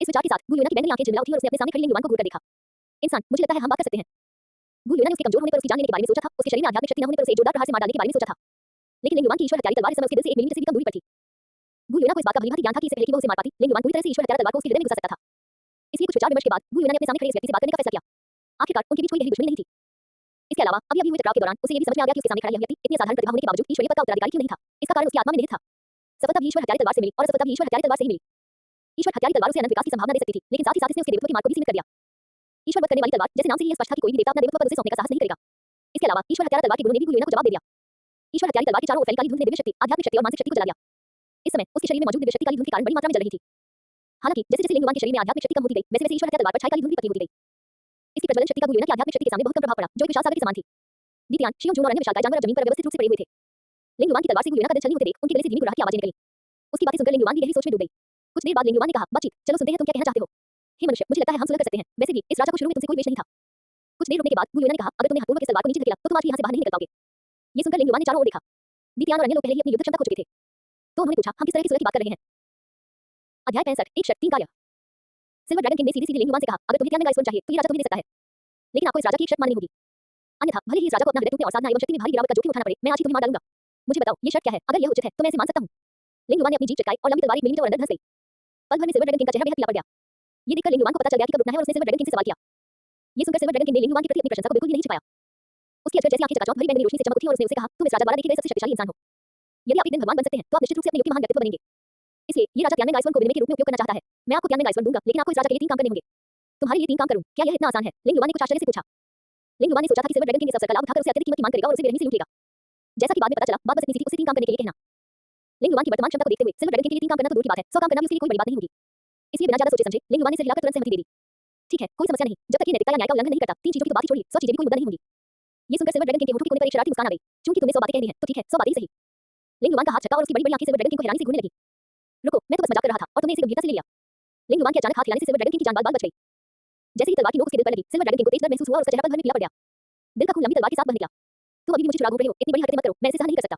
इस विचार के साथ गुरु योना की बैंगनी आंखें झिलमिला उठी और उसने अपने सामने खड़े लिंग भगवान को घूर कर देखा। इंसान, मुझे लगता है हम बात कर सकते हैं। गुरु योना ने उसके कमजोर होने पर उसकी जान लेने के बारे में सोचा था, उसके शरीर में आध्यात्मिक शक्ति न होने पर उसे एक जोरदार प्रहार से मार डालने के बारे में सोचा था। लेकिन लिंग भगवान की ईश्वर हत्यारी तलवार इस समय उसके दिल से 1 मिलीमीटर से भी कम दूरी पर थी। गुरु योना को इस बात का भलीभांति ज्ञान था कि इससे पहले कि वह उसे मार पाती, लिंग भगवान पूरी तरह से ईश्वर हत्यारा तलवार को उसके हृदय में घुसा सकता था। इसलिए कुछ विचार विमर्श के बाद गुरु योना ने अपने सामने खड़े इस व्यक्ति से बात करने का फैसला किया। आखिरकार उनके बीच कोई गहरी दुश्मनी नहीं थी। इसके अलावा अभी हुए टकराव के दौरान उसे ये भी समझ में आ गया कि उसके सामने खड़ा यह व्यक्ति इतनी असाधारण प्रतिभा होने के बावजूद ईश्वरीय पद का उत्तराधिकारी क्यों नहीं था। इसका कारण उसकी आत्मा में निहित था। सफलता भी ईश्वर हत्यारी तलवार से मिली और असफलता भी ईश्वर हत्यारी तलवार से ही मिली। ईश्वर हत्यारी तलवार उसे अनंत विकास की संभावना दे सकती थी, लेकिन साथ ही साथ इसने उसके देवत्व की मार्ग को भी सीमित कर दिया। ईश्वर वध करने वाली तलवार, जैसे नाम से ही यह स्पष्ट था कि कोई भी देवता अपना देवत्व पद उसे सौंपने का साहस नहीं करेगा। इसके अलावा ईश्वर हत्यारा तलवार के गुरु ने भी गुरु योना को जवाब दे दिया। ईश्वर हत्यारी तलवार के चारों ओर फैली काली धुंध ने दिव्य शक्ति, आध्यात्मिक शक्ति और मानसिक शक्ति को जला दिया। इस समय उसके शरीर में मौजूद दिव्य शक्ति काली धुंध के कारण बड़ी मात्रा में जल रही थी। हालांकि जैसे-जैसे लिंग भगवान के शरीर में आध्यात्मिक शक्ति कम होती गई, वैसे-वैसे ईश्वर हत्यारा तलवार पर छाई काली धुंध भी पतली होती गई। इसकी प्रज्वलन शक्ति का गुरु योना की आध्यात्मिक शक्ति के सामने बहुत कम प्रभाव पड़ा, जो एक विशाल सागर के समान थी। दीप्तियान, शियों, जून और अन्य विशालकाय जानवर अब जमीन पर व्यवस्थित रूप से पड़े हुए थे। लिंग भगवान की तलवार से गुरु योना का दिल छलनी होते देख उनके गले से धीमी गुर्राहट की आवाजें निकली। उसकी बातें सुनकर लिंग भगवान की गहरी सोच में डूब गई। कुछ देर बाद लिंग भगवान ने कहा, बातचीत, चलो सुनते हैं तुम क्या कहना चाहते हो। हे मनुष्य, मुझे लगता है हम सुलह कर सकते हैं। वैसे भी इस राजा को शुरू में तुमसे कोई द्वेष नहीं था। कुछ देर रुकने के बाद गुरु योना ने कहा, अगर तुमने हथपूर्वक इस तलवार को नीचे धकेला तो तुम आज यहाँ से बाहर नहीं निकल पाओगे। ये सुनकर लिंग भगवान ने चारों ओर देखा। दीप्तियान और अन्य लोग पहले ही अपनी युद्ध क्षमता खो चुके थे। तो उन्होंने पूछा, हम किस तरह की सुलह की बात कर रहे हैं। अध्याय 65 एक शर्त 3 कार्य। सिल्वर ड्रैगन किंग ने सीधे-सीधे लिंग भगवान से कहा, अगर तुम्हें ध्यान में गाइस चाहिए तो ये राजा तुम्हें दे सकता है। लेकिन आपको इस राजा की एक शर्त माननी होगी। अन्यथा भले ही इस राजा को अपना हृदय टूटने और साधना एवं शक्ति में भारी गिरावट का जोखिम उठाना पड़े, मैं आज ही तुम्हें मार डालूंगा। मुझे बताओ ये शर्त क्या है, अगर यह उचित है तो मैं इसे मान सकता हूं। लिंग भगवान ने अपनी जीभ चटकाई और लंबी तलवार 1 मिलीमीटर और अंदर धंस गई। पल भर में सिल्वर ड्रैगन किंग का चेहरा बेहद पीला पड़ गया। ये देखकर लिंग भगवान को पता चल गया कि कब रुकना है और उसने सिल्वर ड्रैगन किंग से सवाल किया। ये सुनकर सिल्वर ड्रैगन किंग ने लिंग भगवान के प्रति अपनी प्रशंसा को बिल्कुल भी नहीं छिपाया। उसकी अक्षर जैसी आंखें चकाचौंध भरी बैंगनी रोशनी से चमक उठी और उसने उसे कहा, तुम इस राजा द्वारा देखे गए सबसे शक्तिशाली इंसान हो। यदि आप एक दिन भगवान बन सकते हैं तो आप निश्चित रूप से अपने युग के महान व्यक्तित्व बनेंगे। इसलिए ये राजा त्यानमें गाइसवन को विनिमय के रूप में उपयोग करना चाहता है। मैं आपको त्यानमें गाइसवन दूंगा, लेकिन आपको इस राजा के लिए 3 काम करने होंगे। तुम्हारे लिए 3 काम करूं, क्या यह इतना आसान है? लिंग भगवान ने कुछ आश्चर्य से पूछा। लिंग भगवान ने सोचा था कि सिल्वर ड्रैगन किंग इस अवसर का लाभ उठाकर उसे अत्यधिक कीमत की मांग करेगा और उसे बेरहमी से लूट लेगा। जैसा कि बाद में पता चला, बात बस इतनी सी थी, उसे 3 काम करने के लिए कहना। लिंग भगवान की वर्तमान क्षमता को देखते हुए सिल्वर ड्रैगन के लिए 3 काम करना तो दूर की बात है, 100 काम करना भी उसके लिए कोई बड़ी बात नहीं होगी। इसलिए बिना ज्यादा सोचे समझे लिंग भगवान ने सिर हिलाकर तुरंत सहमति दे दी। ठीक है, कोई समस्या नहीं, जब तक ये नैतिकता या न्याय का उल्लंघन नहीं करता, 3 चीजों की तो बात ही छोड़िए, 100 चीजें भी कोई मुद्दा नहीं होंगी। ये सुनकर सिल्वर ड्रैगन किंग के होठों के कोने पर एक शरारती मुस्कान आ गई। चूंकि तुमने 100 बातें कह दी हैं, तो ठीक है, 100 बातें ही सही। लिंग भगवान का हाथ झटका और उसकी बड़ी-बड़ी आंखें सिल्वर ड्रैगन किंग को हैरानी से घूरने लगी। रुको, मैं तो बस मजाक कर रहा था और तुमने इसे गंभीरता से ले लिया। लिंग भगवान के अचानक हाथ हिलाने से सिल्वर ड्रैगन किंग की जान बाल-बाल बच गई। जैसे ही तलवार की नोक उसके दिल पर लगी, सिल्वर ड्रैगन किंग को तेज दर्द महसूस हुआ और उसका चेहरा पल भर में पीला पड़ गया। दिल का खून लंबी तलवार के साथ बह निकला। तुम अभी भी मुझे चुरा घूर रहे हो, इतनी बड़ी हरकतें मत करो, मैं इसे सहन नहीं कर सकता।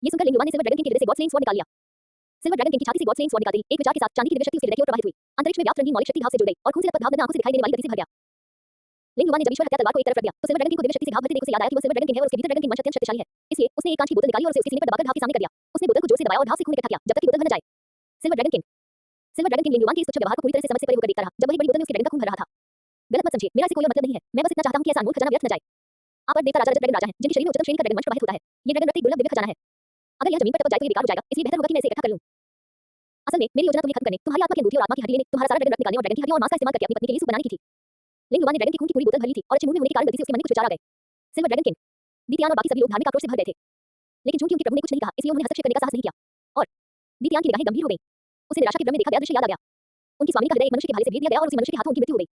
ये सुनकर लिंग भगवान ने सिल्वर ड्रैगन किंग के हृदय से गॉड स्लेइंग स्वॉर्ड निकाल लिया। सिल्वर ड्रैगन किंग की छाती से गॉड स्लेइंग स्वॉर्ड निकालते ही एक विचार के साथ चांदी की दिव्य शक्ति उसके हृदय की ओर प्रवाहित हुई। अंतरिक्ष में व्याप्त रंगीन मौलिक शक्ति भाव से जुड़ गई और खून से लथपथ भाव नजर आंखों से दिखाई देने वाली गति से भर गया। लिंग भगवान ने जब ईश्वर हत्या तलवार को एक तरफ रख दिया, तो सिल्वर ड्रैगन किंग को दिव्य शक्ति से घाव भरते देख उसे याद आया कि वो सिल्वर ड्रैगन किंग है और उसके भीतर ड्रैगन किंग वंश अत्यंत शक्तिशाली है। इसलिए उसने एक कांच की बोतल निकाली और उसे उसके सीने पर दबाकर भाव के सामने कर दिया। उसने बोतल को जोर से दबाया और भाव से खून इकट्ठा किया, जब तक कि बोतल भर न जाए। सिल्वर ड्रैगन किंग लिंग भगवान के इस तुच्छ व्यवहार को पूरी तरह से समझ से परे होकर देखता रहा, जब वही बड़ी बोतल में उसके ड्रैगन का खून भर रहा था। गलत मत समझिए, मेरा इससे कोई मतलब नहीं है, मैं बस इतना चाहता हूं कि ऐसा अनमोल खजाना व्यर्थ न जाए। आप पर देवता राजा रजत ड्रैगन राजा हैं, जिनके शरीर में उच्चतम श्रेणी का ड्रैगन वंश प्रवाहित होता है। ये ड्रैगन रक्त एक दुर्लभ दिव्य खजाना है। अगर यह जमीन पर टपक जाए तो ये बेकार हो जाएगा, इसलिए बेहतर होगा कि मैं इसे इकट्ठा कर लूं। असल में मेरी योजना तुम्हें खत्म करने, तुम्हारी आत्मा की अंगूठी और आत्मा की हड्डी लेने, तुम्हारा सारा ड्रैगन रक्त निकालने और ड्रैगन की हड्डियों और मांस का इस्तेमाल करके अपनी पत्नी के लिए सूप बनाने की थी। लिंग भगवान ने ड्रैगन के खून की पूरी बोतल भर ली थी और अच्छे मूड में होने के कारण गलती से उसके मन में कुछ विचार आ गए। सिल्वर ड्रैगन किंग दीत्यान और बाकी सभी लोग धार्मिक आक्रोश से भर गए थे, लेकिन चूंकि उनके प्रभु ने कुछ नहीं कहा, इसलिए उन्होंने हस्तक्षेप करने का साहस नहीं किया। और दीत्यान की निगाहें गंभीर हो गईं। उसे निराशा के भ्रम में देखा गया दृश्य याद आ गया। उनकी स्वामी का हृदय एक मनुष्य के भाले से भेद दिया गया और उसी मनुष्य के हाथों उनकी मृत्यु हो गई।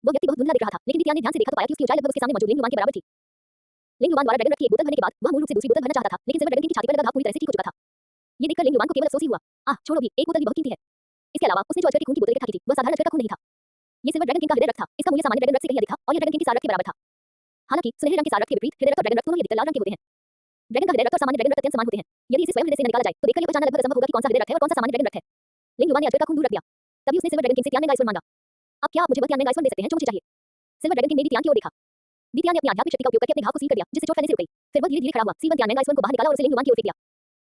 वो व्यक्ति बहुत धुंधला दिख रहा था, लेकिन दीत्यान ने ध्यान से देखा तो पाया कि उसकी ऊंचाई लगभग उसके सामने मौजूद लिंग युवान के बराबर थी। लिंग युवान द्वारा ड्रैगन रथ की एक बोतल भरने के बाद वह मूल रूप से दूसरी बोतल भरना चाहता था, लेकिन सिल्वर ड्रैगन की छाती पर लगा घाव पूरी तरह से ठीक हो चुका था। ये देखकर लिंग युवान को केवल अफसोस ही हुआ। छोड़ो भी, एक बोतल भी बहुत कीमती है। इसके अलावा उसने जो अजगर के खून की बोतल इकट्ठा की थी, वह साधारण अजगर का खून नहीं था। ये सिल्वर ड्रैगन किंग का हृदय रक्त था। इसका मूल्य सामान्य ड्रैगन रक्त से कहीं अधिक था और यह ड्रैगन किंग की सारथ के बराबर था। हालांकि सुनहरे रंग के सारथ के विपरीत हृदय रक्त और ड्रैगन रक्त दोनों ही अधिकतर लाल रंग के होते हैं। ड्रैगन का हृदय रक्त और सामान्य ड्रैगन रक्त अत्यंत समान होते हैं। यदि इसे स्वयं हृदय से न निकाला जाए तो देखकर यह पहचानना लगभग असंभव होगा कि कौन सा हृदय रक्त है और कौन सा सामान्य ड्रैगन रक्त है। लिंग युवान ने अजगर का खून दूर रख दिया। तभी उसने सिल्वर ड्रैगन किंग से त्यान का ईश्वर मांगा। अब क्या आप मुझे वह त्यान का ईश्वर दे सकते हैं जो मुझे चाहिए? सिल्वर ड्रैगन किंग ने दीत्यान की ओर देखा। दीत्यान ने अपनी आध्यात्मिक शक्ति का उपयोग करके अपने घाव को सील कर दिया, जिससे चोट फैलने से रुक गई। फिर वह धीरे-धीरे खड़ा हुआ, सील त्यान का ईश्वर को बाहर निकाला और उसे लिंग युवान की ओर फेंक दिया।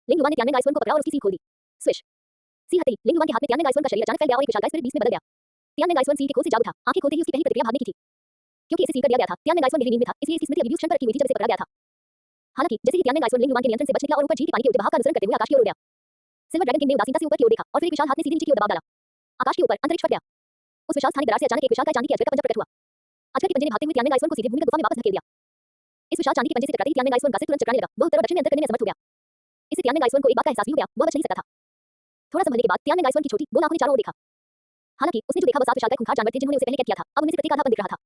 लिंग युवान ने त्यान का ईश्वर को पकड़ा और उसकी सील खोल दी। स्विश! सील हटी, लिंग युवान के हाथ में त्यान का ईश्वर का शरीर अचानक फैल गया और एक विशालकाय स्पिरिट बीस्ट में बदल गया। त्यान का ईश्वर सील के खोल से जाग उठा। आंखें खोलते ही उसकी पहली प्रतिक्रिया भागने की थी। क्योंकि इसे सील कर दिया गया था, त्यान का ईश्वर गहरी नींद में था, इसलिए इसकी स्मृति अभी भी उस क्षण पर रखी हुई थी जब इसे पकड़ा गया था। हालांकि जैसे ही त्यान का ईश्वर लिंग युवान के नियंत्रण से बच निकला और ऊपर झील के पानी के उठे बहाव का अनुसरण करते हुए आकाश की ओर उड़ गया। सिल्वर ड्रैगन किंग ने उदासीनता से ऊपर की ओर देखा और फिर एक विशाल हाथ ने सीधे नीचे की ओर दबाव डाला। आकाश के ऊपर अंतरिक्ष फट गया। उस विशाल स्थानिक दरार से अचानक एक विशालकाय चांदी के अजगर का पंजा प्रकट हुआ। अजगर के पंजे ने भागते हुए त्यान का ईश्वर को सीधे भूमिगत गुफा में वापस धकेल दिया। इस विशाल चांदी के पंजे से टकराते ही त्यान का ईश्वर का सिर तुरंत चकराने लगा। वह उत्तर और दक्षिण में अंतर करने में असमर्थ हो गया। इससे त्यान का ईश्वर को एक बात का एहसास भी हो गया, वह बच नहीं सकता था। थोड़ा संभलने के बाद त्यान का ईश्वर की छोटी गोल आंखों ने चारों ओर देखा। हालांकि उसने जो देखा वह 7 विशालकाय खूंखार जानवर थे जिन्होंने उसे पहले कैद किया था। अब उनमें से प्रत्येक आधा बंद दिख रहा था।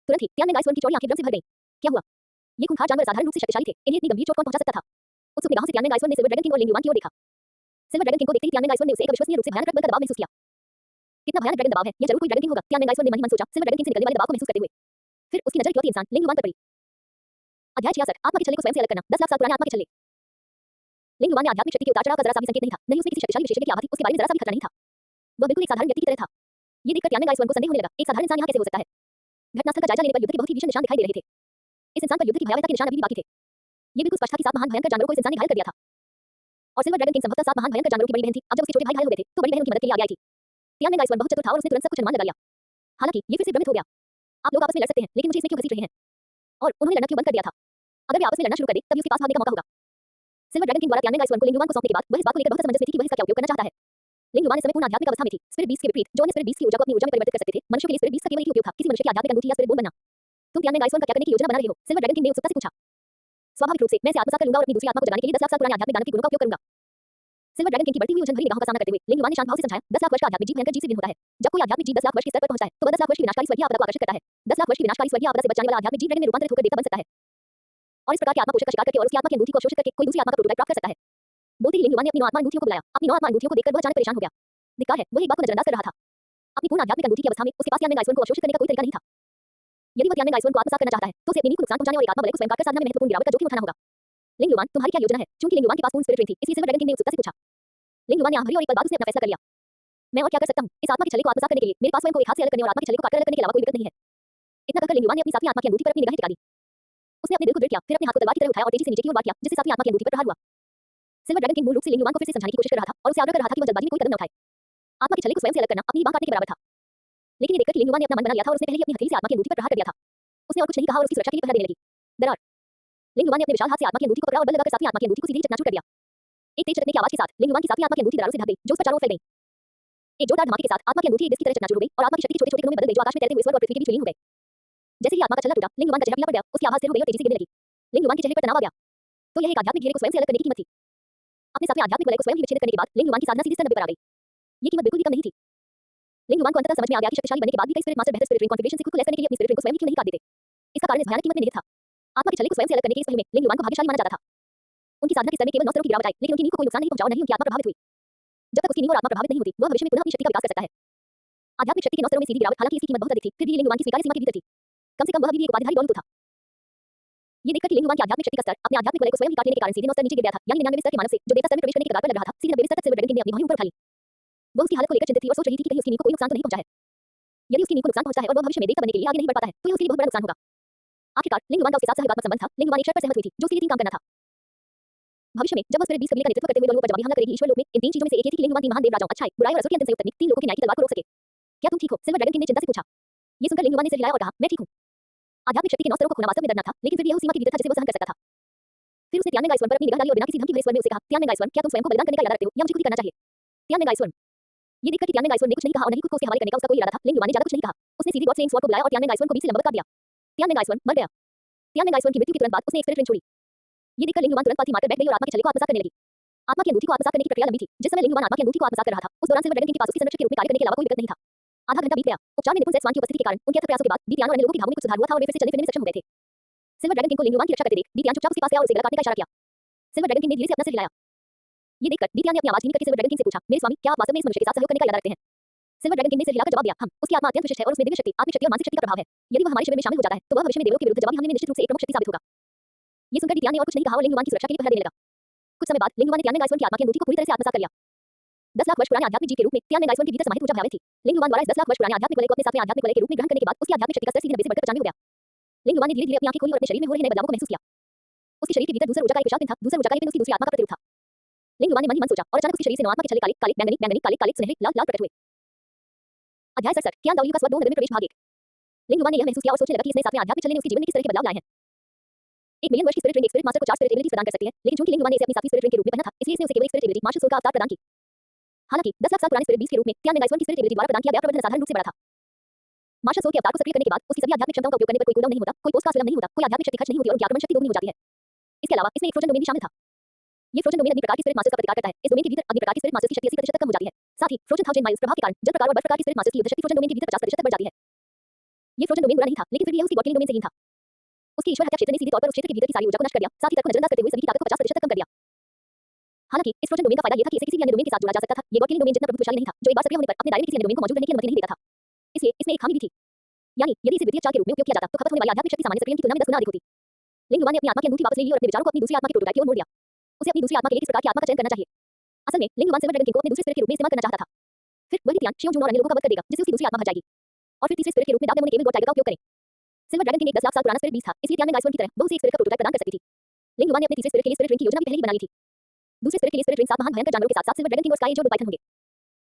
तुरंत ही त्यान का ईश्वर की चौड़ी आंखें भ्रम से भर गईं। क्या हुआ? ये खूंखार जानवर साधारण रूप से शक्तिशाली थे, इन्हें इतनी गंभीर चोट कौन पहुंचा सकता था? उत्सुक निगाहों से त्यान का ईश्वर ने सिल्वर ड्रैगन किंग और लिंग युवान की ओर देखा। सिल्वर ड्रैगन किंग को देखते ही त्यान का ईश्वर ने उसे एक अविश्वसनीय रूप से भयानक बनकर दबाव महसूस किया। कितना भयानक ड्रैगन दबाव है, यह जरूर कोई ड्रैगन किंग होगा, त्यान का ईश्वर ने मन ही मन सोचा, सिल्वर ड्रैगन किंग से निकलने वाले दबाव को महसूस करते हुए। फिर उसकी नजर इकलौती इंसान लिंग युवान पर पड़ी। अध्याय 66 आत्मा के छल्ले को स्वयं से अलग करना। 10 लाख साल पुराने आत्मा के छल्ले। लिंग युवान ने आध्यात्मिक शक्ति के उतार चढ़ाव का जरा सा भी संकेत नहीं था, नहीं उसमें किसी शक्तिशाली विशेषज्ञ की आभा थी, उसके बारे में जरा सा भी खतरा नहीं था। वह बिल्कुल एक साधारण व्यक्ति की तरह था। ये देखकर त्यान का ईश्वर को संदेह होने लगा, एक साधारण इंसान यहाँ कैसे हो सकता है? घटनास्थल का जायजा लेने पर युद्ध के बहुत ही भीषण निशान दिखाई दे रहे थे। इस इंसान पर युद्ध की भयावहता के निशान अभी भी बाकी थे। ये बिल्कुल स्पष्ट था कि 7 महान भयंकर जानवरों को इस इंसान ने घायल कर दिया था। और सिल्वर ड्रैगन किंग संभवतः 7 महान भयंकर जानवरों की बड़ी बहन थी। अब जब उसके छोटे भाई घायल हो गए थे, तो बड़ी बहन उनकी मदद के लिए आगे आई थी। त्यान का ईश्वर बहुत चतुर था और उसने तुरंत सब कुछ अनुमान लगा लिया। हालांकि ये फिर से भ्रमित हो गया। आप लोग आपस में लड़ सकते हैं, लेकिन मुझे इसमें क्यों घसीट रहे हैं? और उन्होंने लड़ना क्यों बंद कर दिया था? अगर वे आपस में लड़ना शुरू कर दें, तभी उसके पास भागने का मौका होगा। सिल्वर ड्रैगन किंग द्वारा त्यान का ईश्वर को लिंग युवान को सौंपने के बाद वह इस बात को लेकर बहुत असमंजस में थी कि वह इसका क्या उपयोग करना चाहता है। लिंग युवान इस समय पूर्ण आध्यात्मिक अवस्था में थी। स्पिरिट बीस्ट के विपरीत, जो अन्य स्पिरिट बीस्ट की ऊर्जा को अपनी ऊर्जा में परिवर्तित कर सकते थे, मनुष्यों के लिए स्पिरिट बीस्ट का केवल एक ही उपयोग था, किसी मनुष्य की आध्यात्मिक अंगूठी या स्पिरिट बोन बनना। तुम त्यान का ईश्वर का क्या करने की योजना बना रहे हो? सिल्वर ड्रैगन किंग ने उत्सुकता से पूछा। स्वाभाविक रूप से मैं इसे आत्मसात कर लूंगा और अपनी दूसरी आत्मा को जगाने के लिए 10 लाख साल पुराने आध्यात्मिक दानव के गुणों का उपयोग करूंगा। सिल्वर ड्रैगन किंग की बढ़ती हुई उलझन भरी निगाहों का सामना करते हुए लिंग युवान ने शांत भाव से समझाया, 10 लाख वर्ष का आध्यात्मिक जीव भयंकर जीव से भिन्न होता है। जब कोई आध्यात्मिक जीव 10 लाख वर्ष के स्तर पर पहुंचता है, तो वह 10 लाख वर्ष की विनाशकारी स्वर्गीय आपदा को आकर्षित करता है। 10 लाख वर्ष की विनाशकारी स्वर्गीय आपदा से बचाने वाला आध्यात्मिक जीव ड्रैगन में रूपांतरित होकर देवता बन सकता है। और इस प्रकार की आत्मा पोषक का शिकार करके और उसकी आत्मा की अंगूठी को अवशोषित करके कोई दूसरी आत्मा का प्रोटोटाइप प्राप्त कर सकता है। बोलते ही लिंग युवान ने अपनी 9 आत्मा अंगूठियों को बुलाया। अपनी 9 आत्मा अंगूठियों को देखकर वह अचानक परेशान हो गया। धिक्कार है, वह एक बात को नजरअंदाज कर रहा था। अपनी पूर्ण आध्यात्मिक अंगूठी की अवस्था में उसके पास त्यान का ईश्वर को अवशोषित करने का कोई तरीका नहीं था। यदि वह त्यान का ईश्वर को आत्मसात करना चाहता है, तो उसे अपनी नींव को नुकसान पहुंचाने और एक आत्मा वलय को स्वयं काटकर साधना में महत्वपूर्ण गिरावट का जोखिम उठाना होगा। लिंग युवान, तुम्हारी क्या योजना है? चूंकि लिंग युवान के पास पूर्ण स्पिरिट रेंज थी, इसलिए सिल्वर ड्रैगन किंग ने उत्सुकता से पूछा। लिंग युवान ने आंख भरी और एक पल बाद उसने अपना फैसला कर लिया। मैं और क्या कर सकता हूं? इस आत्मा के छल्ले को आत्मसात करने के लिए मेरे पास स्वयं को एक हाथ से अलग करने और आत्मा के छल्ले को काटकर अलग करने के अलावा कोई विकल्प नहीं है। इतना कहकर लिंग युवान ने अपनी सातवीं आत्मा की अंगूठी पर अपनी निगाहें टिका दी। उसने अपने दिल को दृढ़ किया, फिर अपने हाथ को तलवार की तरह उठाया और तेजी से नीचे की ओर वार किया, जिससे सातवीं आत्मा की अंगूठी पर प्रहार हुआ। सिल्वर ड्रैगन किंग मूल रूप से लिंग युवान को फिर से समझाने की कोशिश कर रहा था और उसे आग्रह कर रहा था कि वह जल्दबाजी में कोई कदम न उठाए। आत्मा के छल्ले को स्वयं से अलग करना अपनी बांह काटने के बराबर था। लेकिन ये देखकर कि लिंग युवान ने अपना मन बना लिया था और उसने पहले ही अपनी हथेली से आत्मा की अंगूठी पर प्रहार कर दिया था। उसने और कुछ नहीं कहा और उसकी सुरक्षा के लिए पहरा देने लगी। दरार। लिंग युवान ने अपने विशाल हाथ से आत्मा की अंगूठी को पकड़ा और बल लगाकर सातवीं आत्मा की अंगूठी को सीधे ही चकनाचूर कर दिया। एक तेज चटकने की आवाज के साथ लिंग युवान की सातवीं आत्मा की अंगूठी दरारों से ढक गई, जो उस पर चारों ओर फैल गई। एक जोरदार धमाके के साथ आत्मा की अंगूठी एक डिस्क की तरह चकनाचूर हो गई और आत्मा की शक्ति के छोटे-छोटे कणों में बदल गई, जो आकाश में तैरते हुए स्वर्ग और पृथ्वी के बीच विलीन हो गए। जैसे ही आत्मा का छल्ला टूटा, लिंग युवान का चेहरा पीला पड़ गया, उसकी आवाज स्थिर हो गई और तेजी से गिरने लगी। लिंग युवान के चेहरे पर तनाव आ गया। तो यह एक आध्यात्मिक घेरे को स्वयं से अलग करने की कीमत थी। अपने सातवें आध्यात्मिक वलय को स्वयं ही विच्छेदित करने के बाद लिंग युवान की साधना सीधे स्तर 90 पर आ गई। ये कीमत बिल्कुल भी कम नहीं थी। लिंग युवान को अंततः समझ में आ गया कि शक्तिशाली बनने के बाद भी कई स्पिरिट मास्टर बेहतर स्पिरिट रिंग कॉन्फ़िगरेशन से खुद को लेस करने के लिए अपनी स्पिरिट रिंग को स्वयं ही क्यों नहीं काट देते? इसका कारण इस भयानक कीमत में निहित था। आत्मा के छल्ले को स्वयं से अलग करने के इस पहलू में लिंग युवान को भाग्यशाली माना जाता था। उनकी साधना के स्तर में केवल 9 स्तरों की गिरावट आई, लेकिन उनकी नींव को कोई नुकसान नहीं पहुंचा और न ही उनकी आत्मा प्रभावित हुई। जब तक उसकी नींव और आत्मा प्रभावित नहीं होती, वह भविष्य में पुनः अपनी शक्ति का विकास कर सकता है। आध्यात्मिक शक्ति के 9 स्तरों में सीधी गिरावट, हालांकि इसकी कीमत बहुत अधिक थी, फिर भी लिंग युवान की स्वीकार्य सीमा के भीतर थी। कम से कम वह अभी भी एक उपाधिधारी दौलत था। ये देखकर कि लिंग युवान की आध्यात्मिक शक्ति का स्तर अपने आध्यात्मिक वलय को स्वयं ही काट लेने के कारण सीधे 9 स्तर नीचे गिर गया था, यानी 99वें स्तर के मानव से, जो देवता स्तर में प्रवेश करने के कगार पर लग रहा था, सीधे 90वें स्तर तक सिल्वर ड्रैगन किंग ने अपनी भौहें ऊपर उठा ली। वह उसकी हालत को लेकर चिंतित थी और सोच रही थी कि कहीं उसकी नींव को कोई नुकसान तो नहीं पहुंचा है। यदि उसकी नींव को नुकसान पहुंचता है और वह भविष्य में देवता बनने के लिए आगे नहीं बढ़ पाता है, तो यह उसके लिए बहुत बड़ा नुकसान होगा। आखिरकार लिंग युवान का उसके साथ सहयोगात्मक संबंध था। लिंग युवान एक शर्त पर सहमत हुई थी, जो उसके लिए 3 काम करना था। भविष्य में जब वह स्पिरिट बीस्ट कबीले का नेतृत्व करते हुए लोगों पर जवाबी हमला करेगी ईश्वर लोक में, इन 3 चीजों में से एक ये थी कि लिंग युवान 3 महान देव राजाओं, अच्छाई, बुराई और असुर की अंतिम संयुक्त तकनीक 3 लोगों की न्याय की तलवार को रोक सके। क्या तुम ठीक हो? सिल्वर ड्रैगन किंग ने चिंता से पूछा। ये सुनकर लिंग युवान ने सिर हिलाया और कहा, मैं ठीक हूं। आध्यात्मिक शक्ति के 9 स्तरों को खोना वास्तव में दर्दनाक था, लेकिन फिर भी यह उस सीमा के भीतर था जिसे वह सहन कर सकता था। फिर उसने त्यान का ईश्वर पर अपनी निगाह डाली और बिना किसी धमकी भरे स्वर में उसे कहा, त्यान का ईश्वर, क्या तुम स्वयं को बलिदान करने का इरादा रखते हो या मुझे खुद ही करना चाहिए? त्यान का ईश्वर। ये देखकर कि त्यान का ईश्वर ने कुछ नहीं कहा और न ही खुद को उसके हवाले करने का उसका कोई इरादा था, लिंग युवान ने ज्यादा कुछ नहीं कहा। उसने सीधी गॉड स्लेइंग स्वॉर्ड को बुलाया और त्यान का ईश्वर को बीच से लंबवत काट दिया। त्यान का ईश्वर मर गया। त्यानमें गायस्वर्ण की मृत्यु के तुरंत बाद उसने एक स्पिरिट रिंग छोड़ी। ये देखकर लिंगयुवान तुरंत पाथी मारकर बैठ गई और आत्मा के छल्ले को आत्मसात करने लगी। आत्मा की अंगूठी को आत्मसात करने की प्रक्रिया लंबी थी। जिस समय लिंगयुवान आत्मा की अंगूठी को आत्मसात कर रहा था, उस दौरान सिल्वर ड्रैगन किंग के पास उसकी संरक्षक के रूप में कार्य करने के अलावा कोई विकल्प नहीं था। आधा घंटा बीत गया। उपचार में निपुण ज़ेस्वान की उपस्थिति के कारण उनके अथक प्रयासों के बाद बीतियान और अन्य लोगों की भावों में कुछ सुधार हुआ था और वे फिर से चलने फिरने में सक्षम हो गए थे। सिल्वर ड्रैगन किंग को लिंगयुवान की रक्षा करते देख बीतियान चुपचाप उसके पास गया और उसे गला काटने का इशारा किया। सिल्वर ड्रैगन किंग ने धीरे से अपना सिर हिलाया। ये देखकर बीतियान ने अपनी आवाज धीमी करके सिल्वर ड्रैगन किंग से पूछा, मेरे स्वामी, क्या आप वास्तव में इस मनुष्य के साथ सहयोग करने का इरादा रखते हैं? सिल्वर ड्रैगन किंग ने सिर हिलाकर जवाब दिया, हम। उसकी आत्मा अत्यंत विशिष्ट है और उसमें दिव्य शक्ति, आत्मिक शक्ति और मानसिक शक्ति का प्रभाव है। यदि वह हमारे शिविर में शामिल हो जाता है, तो वह भविष्य में देवों के विरुद्ध जवाबी हमले में निश्चित रूप से एक प्रमुख शक्ति साबित होगा। ये सुनकर बीतियान ने और कुछ नहीं कहा और लिंगयुवान की सुरक्षा के लिए पहरा देने लगा। कुछ समय बाद लिंगयुवान ने त्यान में गायस्वर्ण की आत्मा की अंगूठी को पूरी तरह से आत्मसात कर लिया। 10 लाख वर्ष पुराने आध्यात्मिक जीव के रूप में त्यान में गायस्वर्ण के भीतर समाहित ऊर्जा भयावह थी। लिंगयुवान द्वारा इस 10 लाख वर्ष पुराने आध्यात्मिक वलय को अपने सातवें आध्यात्मिक वलय के रूप में ग्रहण करने के बाद उसकी आध्यात्मिक शक्ति का स्तर सीधे 90 से बढ़कर 95 हो गया। लिंगयुवान ने धीरे-धीरे अपनी आंखें खोली और अपने शरीर में हो रहे नए बदलावों को महसूस किया। उसके शरीर के भीतर दूसरा ऊर्जा का एक विशाल पिंड था। दूसरा ऊर्जा का एक पिंड उसकी दूसरी आत्मा का प्रतिरूप था। लिंगयुवान ने मन ही मन सोचा और अचानक उसके शरीर से नौ आत्मा के छल्ले काले काले बैंगनी बैंगनी काले काले सुनहरे लाल लाल प्रकट हुए। अध्याय 67 ज्ञान दावयु का स्वर 2 नगर में प्रवेश भाग 1। लिंगयुवान ने यह महसूस किया और सोचने लगा कि इसने सातवें आध्यात्मिक छल्ले ने उसके जीवन में किस तरह के बदलाव लाए हैं। 1 मिलियन वर्ष की स्पिरिट रिंग एक स्पिरिट मास्टर को 4 स्पिरिट एबिलिटीज प्रदान कर सकती है, लेकिन चूंकि लिंगयुवान ने इसे अपनी सातवीं स्पिरिट रिंग के रूप में पहना था, इसलिए इसने उसे केवल एक स्पिरिट एबिलिटी मास्टर सोल का अवतार प्रदान की। हालांकि 10 लाख साल पुराने स्पिरिट बीस्ट के रूप में त्यान में गायस्वर्ण की स्पिरिट एबिलिटी द्वारा प्रदान किया गया प्रबंधन साधारण रूप से बड़ा था। मास्टर सोल के अवतार को सक्रिय करने के बाद उसकी सभी आध्यात्मिक क्षमताओं का उपयोग करने पर कोई कूलडाउन नहीं होता, कोई पोस्ट कास्ट विलंब नहीं होता, कोई आध्यात्मिक शक्ति खर्च नहीं होती और उनकी आक्रमण शक्ति दोगुनी हो जाती है। इसके अलावा इसमें एक फ्रोजन डोमेन भी शामिल था। ये फ्रोजन डोमेन अग्नि प्रकार की स्पिरिट मास्टर्स का प्रतिकार करता है। इस डोमेन के भीतर अग्नि प्रकार की स्पिरिट मास्टर्स की शक्ति 80% तक कम हो जाती है। साथ ही फ्रोजन थाउजेंड माइल्स प्रभाव के कारण जल प्रकार और बर्फ प्रकार की स्पिरिट मास्टर्स की युद्ध शक्ति फ्रोजन डोमेन के भीतर 50% तक बढ़ जाती है। ये फ्रोजन डोमेन बुरा नहीं था, लेकिन फिर भी यह उसकी गॉड किलिंग डोमेन से हीन था। उसके ईश्वर हत्या क्षेत्र ने सीधे तौर पर उस क्षेत्र के भीतर की सारी ऊर्जा को नष्ट कर दिया, साथ ही तर्क को नजरअंदाज करते हुए सभी की ताकत को 50% तक कम कर दिया। हालांकि इस फ्रोजन डोमेन का फायदा यह था कि इसे किसी भी अन्य डोमेन के साथ जोड़ा जा सकता था। ये गॉड किलिंग डोमेन जितना प्रभुत्वशाली नहीं था, जो एक बार सक्रिय होने पर अपने दायरे में किसी अन्य डोमेन को मौजूद रहने की अनुमति नहीं देता था। इसलिए इसमें एक खामी भी थी, यानी यदि इसे द्वितीय चाल के रूप में उपयोग किया जाता तो खपत होने वाली आध्यात्मिक शक्ति सामान्य सक्रियण की तुलना में 10 गुना अधिक होती। लिंगयुवान ने अपनी आत्मा की अंगूठी वापस ले ली और अपने विचारों को अपनी दूसरी आत्मा के प्रोटोटाइप की ओर मोड़ दिया। उसे अपनी दूसरी आत्मा के लिए किस प्रकार की आत्मा का चयन करना चाहिए। असल में लिंगयुवान सिल्वर ड्रैगन किंग को अपने दूसरे स्पिरिट के रूप में इस्तेमाल करना चाहता था। फिर वह त्यान शियोंग जून और अन्य लोगों का वध कर देगा, जिससे उसकी दूसरी आत्मा भर जाएगी। और फिर तीसरे स्पिरिट के रूप में दाब डेमोनिक एविल गॉड टाइगर का उपयोग करें। सिल्वर ड्रैगन किंग एक 10 लाख साल पुराना स्पिरिट बीस्ट था, इसलिए त्यान में गायस्वर्ण की तरह बहुत सी स्पिरिट का प्रोटोटाइप प्रदान कर सकती थी। लिंगयुवान ने अपने तीसरे स्पिरिट के लिए स्पिरिट रिंग की योजना भी पहले ही बना ली थी। दूसरे स्पिरिट के लिए स्पिरिट रिंग 7 महान भयंकर जानवरों के साथ-साथ सिल्वर ड्रैगन किंग और स्काई एज और पाइथन होंगे।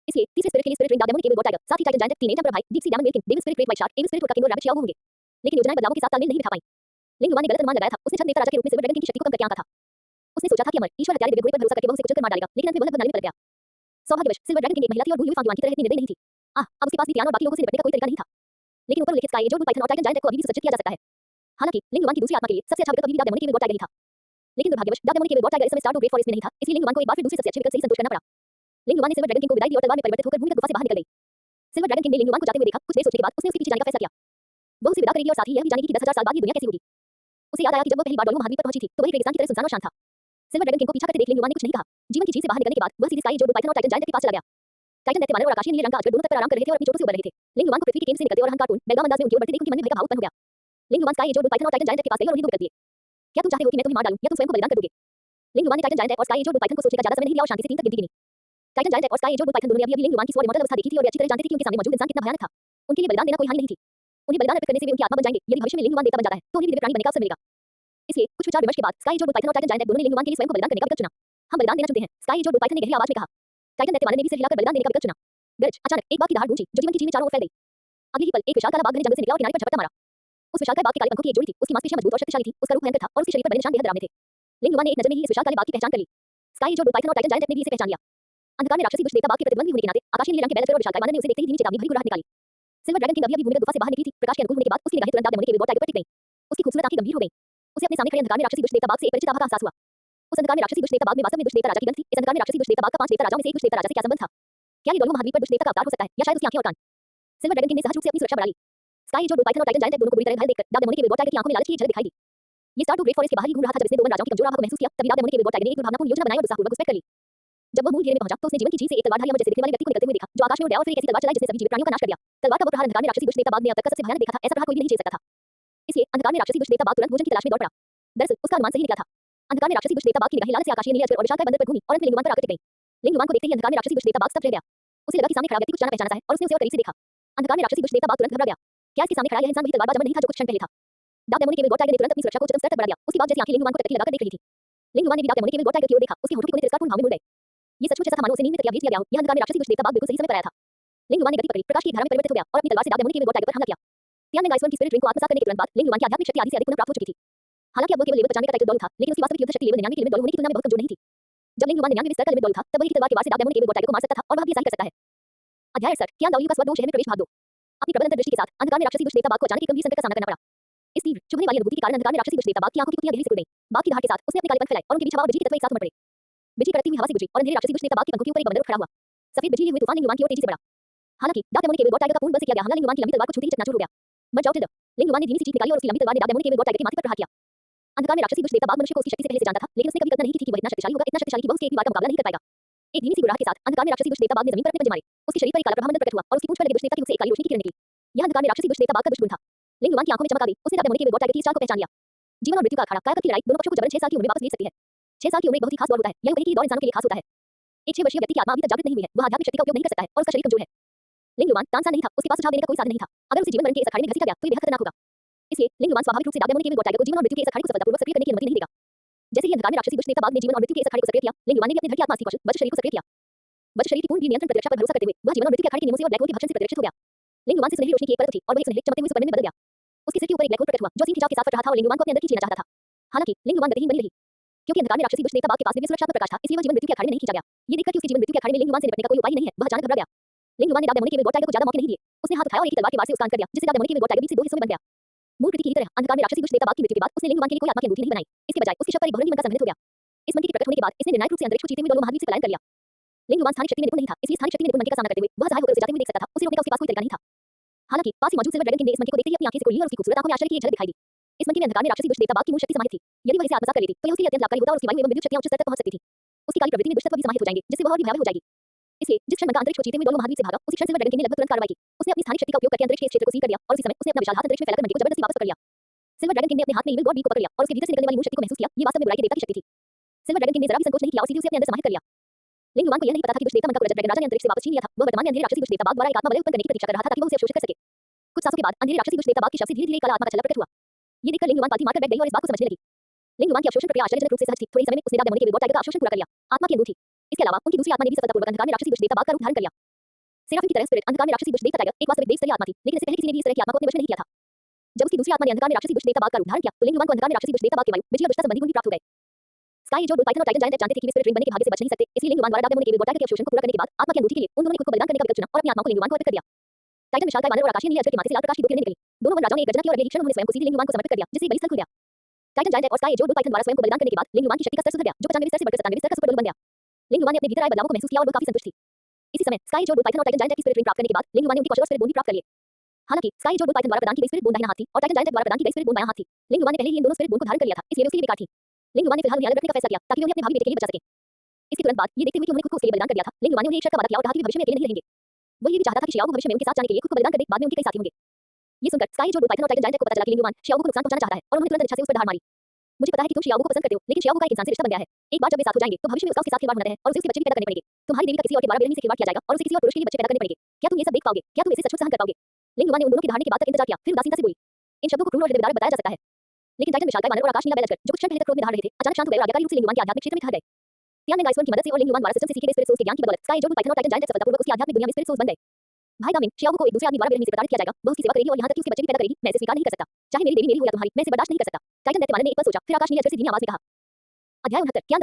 इसलिए तीसरे स्पिरिट के लिए स्पिरिट रिंग दाब डेमोनिक एविल गॉड टाइगर, साथ ही टाइटन जायंट, टीनेज एम्पर भाई, डीप सी डैमन मिल्किंग, devil spirit great white shark, evil spirit वोल्का किंग और रैबिट शियाओ होंगे। लेकिन योजनाएं बदलावों के साथ तालमेल नहीं बिठा पाई। लिंगयुवान ने गलत अनुमान लगाया था। उसने छत देवता राजा के रूप में सिल्वर ड्रैगन की शक्ति को कम करके आंका था। उसने सोचा था कि अमर ईश्वर हत्यारे दिव्य घोड़े पर भरोसा करके वह उसे कुचलकर मार डालेगा, लेकिन अंत में वह लगभग नाले में पलट गया। सौभाग्यवश सिल्वर ड्रैगन किंग एक महिला थी और भूली हुई फांदुआन की तरह इतनी निर्दयी नहीं थी। अब उसके पास भी त्यान और बाकी लोगों से निपटने का कोई तरीका नहीं था। लेकिन ऊपर उल्लिखित स्काई एज और पाइथन और टाइटन जायंट को अभी भी सुसज्जित किया जा सकता है। हालांकि लिंगयुवान की दूसरी आत्मा के लिए सबसे अच्छा विकल्प अभी भी दाब डेमोनिक एविल गॉड टाइगर ही था। लेकिन दुर्भाग्यवश दाब डेमोनिक एविल गॉड टाइगर इस समय स्टार टू ग्रेट फॉरेस्ट में नहीं था, इसलिए लिंगयुवान को एक बार फिर दूसरे सबसे अच्छे विकल्प से ही संतोष करना पड़ा। लिंगयुवान ने सिल्वर ड्रैगन किंग को विदाई दी और तलवार में परिवर्तित होकर भूमिगत गुफा से बाहर निकल गई। सिल्वर ड्रैगन किंग ने लिंगयुवान को जाते हुए देखा। कुछ देर सोचने के बाद उसने उसके पीछे जाने का फैसला किया। वह उसे विदा करेगी और साथ ही यह भी जानेगी कि 10,000 साल बाद ये दुनिया कैसी होगी। उसे याद आया कि जब वह पहली बार डोलुम महाद्वीप पर पहुंची थी, तो वह एक रेगिस्तान की तरह सुनसान और शांत था। सिल्वर ड्रैगन किंग को पीछा करते देख लिंगयुवान ने कुछ नहीं कहा। जीवन की झील से बाहर निकलने के बाद वह सीधे स्काई एज और पाइथन और टाइटन जायंट के पास चला गया। टाइटन दैत्य मानव और आकाशीय नीले रंग का अजगर दोनों तक पर आराम कर रहे थे और अपनी चोटों से उबर रहे थे। लिंगयुवान को पृथ्वी के केंद्र से निकलते और अहंकारपूर्ण बेलगाम अंदाज में उनकी ओर बढ़ते देख उनके मन में भय का भाव उत्पन्न हो गया। लिंगयुवान स्काई एज और पाइथन और टाइटन जायंट के पास गए और उन्हें दो विकल्प दिए। क्या तुम चाहते हो कि मैं तुम्हें मार डालूं या तुम स्वयं को बलिदान कर दोगे? लिंगयुवान ने टाइटन जायंट और स्काई एज और पाइथन को सोचने का ज्यादा समय नहीं लिया और शांति से 3 तक गिनती गिनी। टाइटन जायंट और स्काई एज और पाइथन दोनों ने अभी लिंगयुवान की स्व इमॉर्टल अवस्था देखी थी और वे अच्छी तरह जानते थे कि उनके सामने मौजूद इंसान कितना भयानक था। उनके लिए बलिदान देना कोई हानि नहीं थी। उन्हें बलिदान अर्पित करने से वे उनकी आत्मा बन जाएंगे। यदि भविष्य में लिंगयुवान देवता बन जाता है, तो उन्हें भी दिव्य प्राणी बनने का अवसर मिलेगा। इसलिए कुछ विचार विमर्श के बाद स्काई एज और पाइथन और टाइटन जायंट दोनों ने लिंगयुवान के लिए स्वयं को बलिदान करने का विकल्प चुना। हम बलिदान देना चुनते हैं, स्काई एज और पाइथन ने गहरी आवाज में कहा। टाइटन दैत्य मानव ने भी सिर हिलाकर बलिदान देने का विकल्प चुना। गरज अचानक एक बाघ की दहाड़ गूंजी, जो जीवन की झील में चारों ओर फैल गई। अगले ही पल एक विशालकाय बाघ घने जंगल से निकला और किनारे पर झपट्टा मारा। उस विशालकाय बाघ के काले पंखों की एक जोड़ी थी। उसकी मांसपेशियां मजबूत और शक्तिशाली थी, उसका रूप भयंकर था और उसके शरीर पर बड़े निशान बेहद डरावने थे। लिंगयुवान ने एक नजर में ही इस विशालकाय बाघ की पहचान कर ली। स्काई एज और पाइथन और टाइटन जायंट ने भी इसे पहचान लिया। अंधकार में राक्षसी दुष्ट देवता बाघ के प्रतिद्वंदी होने के नाते आकाशीय नीले रंग के बैल और विशालकाय बानर ने उसे देखते ही धीमी चेतावनी भरी गुर्राहट निकाली। सिल्वर ड्रैगन किंग अभी भूमिगत गुफा से बाहर निकली थी। प्रकाश के अनुकूल होने के बाद उसकी निगाहें तुरंत दाब डेमोनिक एविल गॉड टाइगर पर टिक गईं। उसकी खूबसूरत आंखें गंभीर हो गईं। उसे अपने सामने खड़े अंधकार में राक्षसी दुष्ट देवता बाघ से एक परिचित आभा का एहसास हुआ। उस अंधकार में राक्षसी दुष्ट देवता बाघ में वास्तव में दुष्ट देवता राजा की गंध थी। इस अंधकार में राक्षसी दुष्ट देवता बाघ का 5 देवता राजाओं में से एक दुष्ट देवता राजा से क्या संबंध था? क्या ये डोलुम महाद्वीप पर दुष्ट देवता का अवतार हो सकता है या शायद उसकी आंखें और कान? सिल्वर ड्रैगन किंग ने सहज रूप से अपनी सुरक्षा बढ़ा ली। स्काई एज और पाइथन और टाइटन जायंट दोनों को बुरी तरह घायल देखकर दाब डेमोनिक एविल गॉड टाइगर की आंखों में लालच की झलक दिखाई दी। ये स्टार टू ग्रेट फॉरेस्ट के बाहर ही घूम रहा था जब इसने दो राजाओं की कमजोर आभा को महसूस किया। तभी दाब डेमोनिक एविल गॉड टाइगर ने एक दुर्भावनापूर्ण योजना बनाई और उत्साहपूर्वक उस पर कर ली। जब वह मूल घेरे में पहुंचा तो उसने जीवन की झील से एक तलवारधारी अमर जैसे दिखने वाले व्यक्ति को निकलते हुए देखा, जो आकाश में उड़ गया और फिर एक ऐसी तलवार चलाई जिसने सभी जीवित प्राणियों का नाश कर दिया। तलवार का वो प्रहार अंधकार में राक्षसी दुष्ट देवता बाघ ने अब तक का सबसे भयानक देखा था। ऐसा प्रहार कोई भी नहीं झेल सकता था। इसलिए अंधकार में राक्षसी दुष्ट देवता बाघ तुरंत भोजन की तलाश में दौड़ पड़ा। दरअसल उसका अनुमान सही निकला था। अंधकार में राक्षसी दुष्ट देवता बाघ की निगाहें लाल से आकाशीय नीले अजगर और विशालकाय बंदर पर घूमी और अंत में लिंगयुवान पर आकर टिक गईं। लिंगयुवान को देखते ही अंधकार में राक्षसी दुष्ट देवता बाघ स्तब्ध रह गया। उसे लगा कि सामने खड़ा व्यक्ति कुछ जाना पहचाना सा है और उसने उसे और करीब से देखा। अंधकार में राक्षसी दुष्ट देवता बाघ तुरंत घबरा गया। क्या इसके सामने खड़ा यह इंसान वही तलवारबाज अमर नहीं था जो कुछ क्षण पहले था? दाब डेमोनिक एविल गॉड टाइगर ने तुरंत अपनी सुरक्षा को उच्चतम स्तर तक बढ़ा दिया। उसकी बाघ जैसी आंखें लिंगयुवान को टकटकी लगाकर देख रही थी। लिंगयुवान ने भी दाब डेमोनिक एविल गॉड टाइगर की ओर देखा। उसके होठों के कोने तिरस्कारपूर्ण भाव में मुड़ गए। ये सचमुच ऐसा था मानो उसे नींद में तकिया भेज दिया गया हो। यह अंधकार में राक्षसी दुष्ट देवता बाघ बिल्कुल सही समय पर आया था। लिंगयुवान ने गति पकड़ी, प्रकाश की धारा में परिवर्तित हो गया और अपनी तलवार से दाब डेमोनिक एविल गॉड टाइगर पर हमला किया। त्यान में गायस्वर्ण की स्पिरिट रिंग को आत्मसात करने के तुरंत बाद लिंगयुवान की आध्यात्मिक शक्ति आदि से अधिक पुनः प्राप्त हो चुकी थी। हालांकि अब वो केवल लेवल 95 का टाइटल डॉल था, लेकिन उसकी वास्तविक युद्ध शक्ति लेवल 99 के लिमिट डॉल होने की तुलना में बहुत कमजोर नहीं थी। जब लिंगयुवान 99 स्तर का लिमिट डॉल था, तब वह एक तलवार के वार से दाब डेमोनिक एविल गॉड टाइगर को मार सकता था और वह भी ऐसा ही कर सकता है। अध्याय 68 ज्ञान दावयु का स्वर 2 शहर में प्रवेश भाग 2। अपनी प्रबल अंतर्दृष्टि के साथ अंधकार में राक्षसी दुष्ट देवता बाघ को अचानक एक गंभीर संकट का सामना करना पड़ा। इस तीव्र चुभने वाली अनुभूति के कारण अंधकार में राक्षसी दुष्ट देवता बाघ की आंखों की पुतलियां गहरी से उड़ गईं। बाघ की दहाड़ के साथ उसने अपने कालेपन फैलाए और उनके बीच हवा और बिजली के तत्व एक साथ उमड़ पड़े। बिजली कड़कती हुई हवा से गुजरी और अंधेरे राक्षसी दुष्ट देवता बाघ की पंखों के ऊपर एक बंदर उठ खड़ा हुआ। सफेद बिजली हुए तूफान लिंगुवान की ओर तेजी से बढ़ा। हालांकि डार्क डेमोन के केवल गॉड टाइगर का पूर्ण बल से किया गया हमला लिंगुवान की लंबी तलवार को छूते ही चकनाचूर हो गया। मत जाओ टिल्डर। लिंगुवान ने धीमी सी चीख निकाली और उसकी लंबी तलवार ने डार्क डेमोन के केवल गॉड टाइगर के माथे पर प्रहार किया। अंधकार में राक्षसी दुष्ट देवता बाघ मनुष्य को उसकी शक्ति से पहले से जानता था, लेकिन उसने कभी कल्पना नहीं की थी कि वह इतना शक्तिशाली होगा, इतना शक्तिशाली कि वह उसके एक भी वार का मुकाबला नहीं कर पाएगा। एक धीमी सी गुर्राहट के साथ अंधकार में राक्षसी दुष्ट देवता बाघ ने जमीन पर अपने पंजे मारे। उसके शरीर पर एक काला प्रभामंडल प्रकट हुआ और उसकी पूंछ पर लगे दुष्ट देवता की मुख से एक काली रोशनी की किरण निकली। यह अंधकार में राक्षसी दुष्ट देवता बाघ का दुष्ट गुण था। लिंगुवान की आंखों में चमक आ गई। उसने डार्क डेमोन के केवल गॉड टाइगर की इस चाल को पहचान लिया। जीवन और मृत्यु का अखाड़ा, कायाकल्प की लड़ाई, दोनों पक्षों को जबरन 6 साल की उम्र में वापस भेज सकती है। 6 साल की उम्र एक बहुत ही खास दौर होता है। यह कहीं की दौड़ इंसानों के लिए खास होता है। एक 6 वर्षीय व्यक्ति की आत्मा अभी तक जागृत नहीं हुई है, वह आध्यात्मिक शक्ति का उपयोग नहीं कर सकता है और उसका शरीर कमजोर है। लिंगुवान तानसा नहीं था, उसके पास सुझाव देने का कोई साधन नहीं था। अगर उसे जीवन मरण के इस अखाड़े में घसीटा गया तो ये बेहद खतरनाक होगा। इसलिए लिंगुवान स्वाभाविक रूप से डार्क डेमोन के केवल गॉड टाइगर को जीवन और मृत्यु के इस अखाड़े को सफलतापूर्वक सक्रिय करने की अनुमति नहीं देगा। जैसे ही अंधकार में राक्षसी दुष्ट देवता बाघ ने जीवन और मृत्यु के इस अखाड़े को सक्रिय किया, लिंगुवान ने भी अपने धड़ की आत्मा अस्थि कौशल वज्र शरीर को सक्रिय किया। वज्र शरीर की पूर्ण वीर नियंत्रण प्रतिरक्षा पर भरोसा करते हुए वह जीवन और मृत्यु के अखाड़े के नियमों से और ब्लैक होल के भक्षण से प्रतिरक्षित हो गया। लिंगुवान से सुनहरी रोशनी की एक परत थी और वह एक सुनहरे चमकते हुए सुपरमैन में बदल गया। उसके सिर के ऊपर एक ब्लैक होल प्रकट हुआ जो असीम खिंचाव के साथ फट रहा था और लिंगुवान को अपने अंदर खींचना चाहता था। हालांकि लिंगुवान गतिहीन बनी रही, क्योंकि अंधकार में राक्षसी दुष्ट देवता बाघ के पास दिव्य सुरक्षात्मक प्रकाश था, इसलिए वह जीवन मृत्यु के अखाड़े में नहीं खींचा गया। ये देखकर कि उसके जीवन मृत्यु के अखाड़े में लिंगुवान से निपटने का कोई उपाय ही नहीं है, वह अचानक घबरा गया। लिंगुवान ने डार्क डेमोन के केवल गॉड टाइगर को ज्यादा मौके नहीं दिए। उसने हाथ उठाया और एक ही तलवार के वार से उसका अंत कर दिया, जिससे डार्क डेमोन के केवल गॉड टाइगर बीच से दो हिस्सों में बन गया। मूल कृति की तरह अंधकार में राक्षसी दुष्ट देवता बाघ की मृत्यु के बाद उसने लिंगुवान के लिए कोई आत्मा की अंगूठी नहीं बनाई। इसके बजाय उसके शव पर एक बहुरंगी मन का संघनित हो गया। इस मन के प्रकट होने के बाद इसने निर्णायक रूप से अंतरिक्ष को चीरते हुए दोनों महाद्वीप से पलायन कर लिया। लिंगुवान स्थानिक शक्ति में निपुण नहीं था, इसलिए स्थानिक शक्ति में निपुण मंके का सामना करते हुए वह सहाय होकर उसे जाते हुए देख सकता था। उसे रोकने का उसके पास कोई तरीका नहीं था। हालांकि पास ही मौजूद सिल्वर ड्रैगन किंग ने इस मंके को देखते ही अपनी आंखें से खोल ली और उसकी खूबसूरत आंखों में आश्चर्य की एक झलक दिखाई दी। इस मंके में अंधकार में राक्षसी दुष्ट देवता बाघ की मूल शक्ति समाहित थी। यदि वह इसे आत्मसात कर लेती तो यह उसके लिए अत्यंत लाभकारी होता और उसकी वायु एवं विद्युत शक्तियां उच्च स्तर तक पहुंच सकती थी। उसकी काली प्रवृत्ति में दुष्टत्व भी समाहित हो जाएंगे, जिससे वह और भी भयावह हो जाएगी। इसलिए जिस क्षण मंका अंतरिक्ष को चीरते हुए दोनों महाद्वीप से भागा, उसी क्षण सिल्वर ड्रैगन किंग ने लगभग तुरंत कार्रवाई की। उसने अपनी स्थानिक शक्ति का उपयोग करके अंतरिक्ष के इस क्षेत्र को सील कर दिया और उसी समय उसने अपना विशाल हाथ अंतरिक्ष में फैलाकर मंके को जबरदस्ती वापस पकड़ लिया। सिल्वर ड्रैगन किंग ने अपने हाथ में इविल गॉड बीक को पकड़ लिया और उसके भीतर से निकलने वाली मूल शक्ति को महसूस किया। ये वास्तव में बुराई के देवता की शक्ति थी। सिल्वर ड्रैगन किंग ने जरा भी संकोच नहीं किया और सीधे उसे अपने अंदर समाहित कर लिया। लिंगुवान को यह नहीं पता था कि दुष्ट देवता मंका को रजत ड्रैगन राजा ने अंतरिक्ष से वापस छीन लिया था। वह वर्तमान में अंधेरे राक्षसी दुष्ट देवता बाघ द्वारा एक आत्मा बलय उत्पन्न करने की प्रतीक्षा कर रहा था ताकि वह उसे अवशोषित कर सके। कुछ सांसों के बाद अंधेरे राक्षसी दुष्ट देवता बाघ के शव से धीरे-धीरे एक काला आत्मा का छलना प्रकट हुआ। ये देखकर लिंगुवान पालथी मारकर बैठ गई और इस बात को समझने लगी। लिंगुवान की अवशोषण प्रक्रिया आश्चर्यजनक रूप से सहज थी। थोड़े समय में उसने डार्क डेमोन के गॉड टाइगर का अवशोषण पूरा कर लिया। आत्मा की अंगूठी। इसके अलावा उनकी दूसरी आत्मा ने भी सफलतापूर्वक अंधकार में राक्षसी दुष्ट देवता बाघ का रूप धारण कर लिया। सेराफिम की तरह स्पिरिट अंधकार में राक्षसी दुष्ट देवता टाइगर एक वास्तविक देव स्तरीय आत्मा थी, लेकिन इससे पहले किसी ने भी इस तरह की आत्मा को अपने वश में नहीं किया था। जब उसकी दूसरी आत्मा ने अंधकार में राक्षसी दुष्ट देवता बाघ का रूप धारण किया तो लिंगुवान को अंधकार में राक्षसी दुष्ट देवता बाघ के वायु, बिजली और दुष्टता संबंधी गुण भी प्राप्त हो गए। स्काई जो पाइथन और टाइटन जायंट जानते थे कि वे स्पिरिट रिंग बनने के भाग्य से बच नहीं सकते, इसलिए लिंगुवान द्वारा डार्क डेमोन के गॉड टाइगर के अवशोषण को पूरा करने के बाद आत्मा की अंगूठी के लिए उन दोनों ने खुद को बलिदान करने का विकल्प चुना और अपनी आत्मा को लिंगुवान को अर्पित कर दिया। टाइटन विशालकाय वानर और आकाशीय नीले अजगर के माथे से लाल प्रकाश की दो किरणें निकली। दोनों वन राजाओं ने एक गर्जना की और अगले ही क्षण उन्होंने स्वयं को सीधे लिंगुवान को समर्पित कर दिया, जिससे बलि स्थल खुल गया। टाइटन जायंट और स्काई जो पाइथन द्वारा स्वयं को बलिदान करने के बाद लिंगुवान की शक्ति का स्तर सुधर गया, जो 95 स्तर से बढ़कर 97 स्तर का सुपर डोल बन गया। लिंगुवान ने अपने भीतर आए बदलावों को महसूस किया और वह काफी संतुष्ट थी। इसी समय स्काई जो पाइथन और टाइटन जायंट की स्पिरिट रिंग प्राप्त करने के बाद लिंगुवान ने उनकी कौशल और स्पिरिट बोन भी प्राप्त कर लिए। हालांकि स्काई जो पाइथन द्वारा प्रदान की गई स्पिरिट बोन दाहिना हाथ थी और टाइटन जायंट द्वारा प्रदान की गई स्पिरिट बोन बायां हाथ थी। लिंगुवान ने पहले ही इन दोनों स्पिरिट बोन को धारण कर लिया था, इसलिए वे उसके लिए बेकार थी। लिंगुवान ने फिलहाल उन्हें अलग रखने का फैसला किया ताकि वे उन्हें अपने भावी बेटे के लिए बचा सकें। इसके तुरंत बाद ये देखते हुए कि उन्होंने खुद को उसके लिए बलिदान कर दिया था, लिंगुवान ने उन्हें एक शर्त का वादा किया और कहा कि वे भविष्य में अकेले नहीं रहेंगे। वह ये भी चाहता था कि शियाओ को भविष्य में उनके साथ जाने के लिए खुद को बलिदान कर दे, बाद में उनके कई साथी होंगे। ये सुनकर स्काई जो पाइथन और टाइटन जायंट को पता चला कि लिंगुवान शियाओ को नुकसान पहुंचाना चाहता है और उन्होंने तुरंत इच्छा से उस पर धार मारी। मुझे पता है कि तुम शियाओ को पसंद करते हो, लेकिन शियाओ का एक इंसान से रिश्ता बन गया है। एक बार जब वे साथ हो जाएंगे तो भविष्य में उसका उसके साथ खिलवाड़ होना है और उसे उसके बच्चे भी पैदा करने पड़ेंगे। तुम्हारी देवी का किसी और के द्वारा बेरहमी से खिलवाड़ किया जाएगा और उसे किसी और पुरुष के लिए बच्चे पैदा करने पड़ेंगे। क्या तुम ये सब देख पाओगे? क्या तुम इसे सचमुच सहन कर पाओगे? लिंगुवान ने उन दोनों के धारणे के बाद तक इंतजार किया, फिर उदासीनता से बोली। इन शब्दों को क्रूर और हृदयविदारक बताया जा सकता है, लेकिन टाइटन विशालकाय वानर और आकाश नीला बैल अजगर जो कुछ क्षण पहले तक क्रोध में धार रहे थे, अचानक शांत हो गए और आज्ञाकारी रूप से लिंगुवान के आध्यात्मिक क्षेत्र में ठहर गए। त्यान गाइसवन की मदद से और लिंगुवान द्वारा सिस्टम से सीखे गए स्पिरिट सोर्स के ज्ञान की बदौलत स्काई जो पाइथन और टाइटन जायंट सफलतापूर्वक उसकी आध्यात्मिक दुनिया में स्पिरिट सोर्स बन गए। भाई दामिन, शियाओ को एक दूसरे आदमी द्वारा बेरहमी से प्रताड़ित किया जाएगा, वह उसकी सेवा करेगी और यहाँ तक कि उसके बच्चे भी पैदा करेगी, मैं इसे स्वीकार नहीं कर सकता। चाहे मेरी देवी मेरी हो या तुम्हारी, मैं इसे बर्दाश्त नहीं कर सकता। टाइटन दैत्यवान ने एक पल सोचा, फिर आकाश नीले अजगर से धीमी आवाज में कहा। अध्याय 69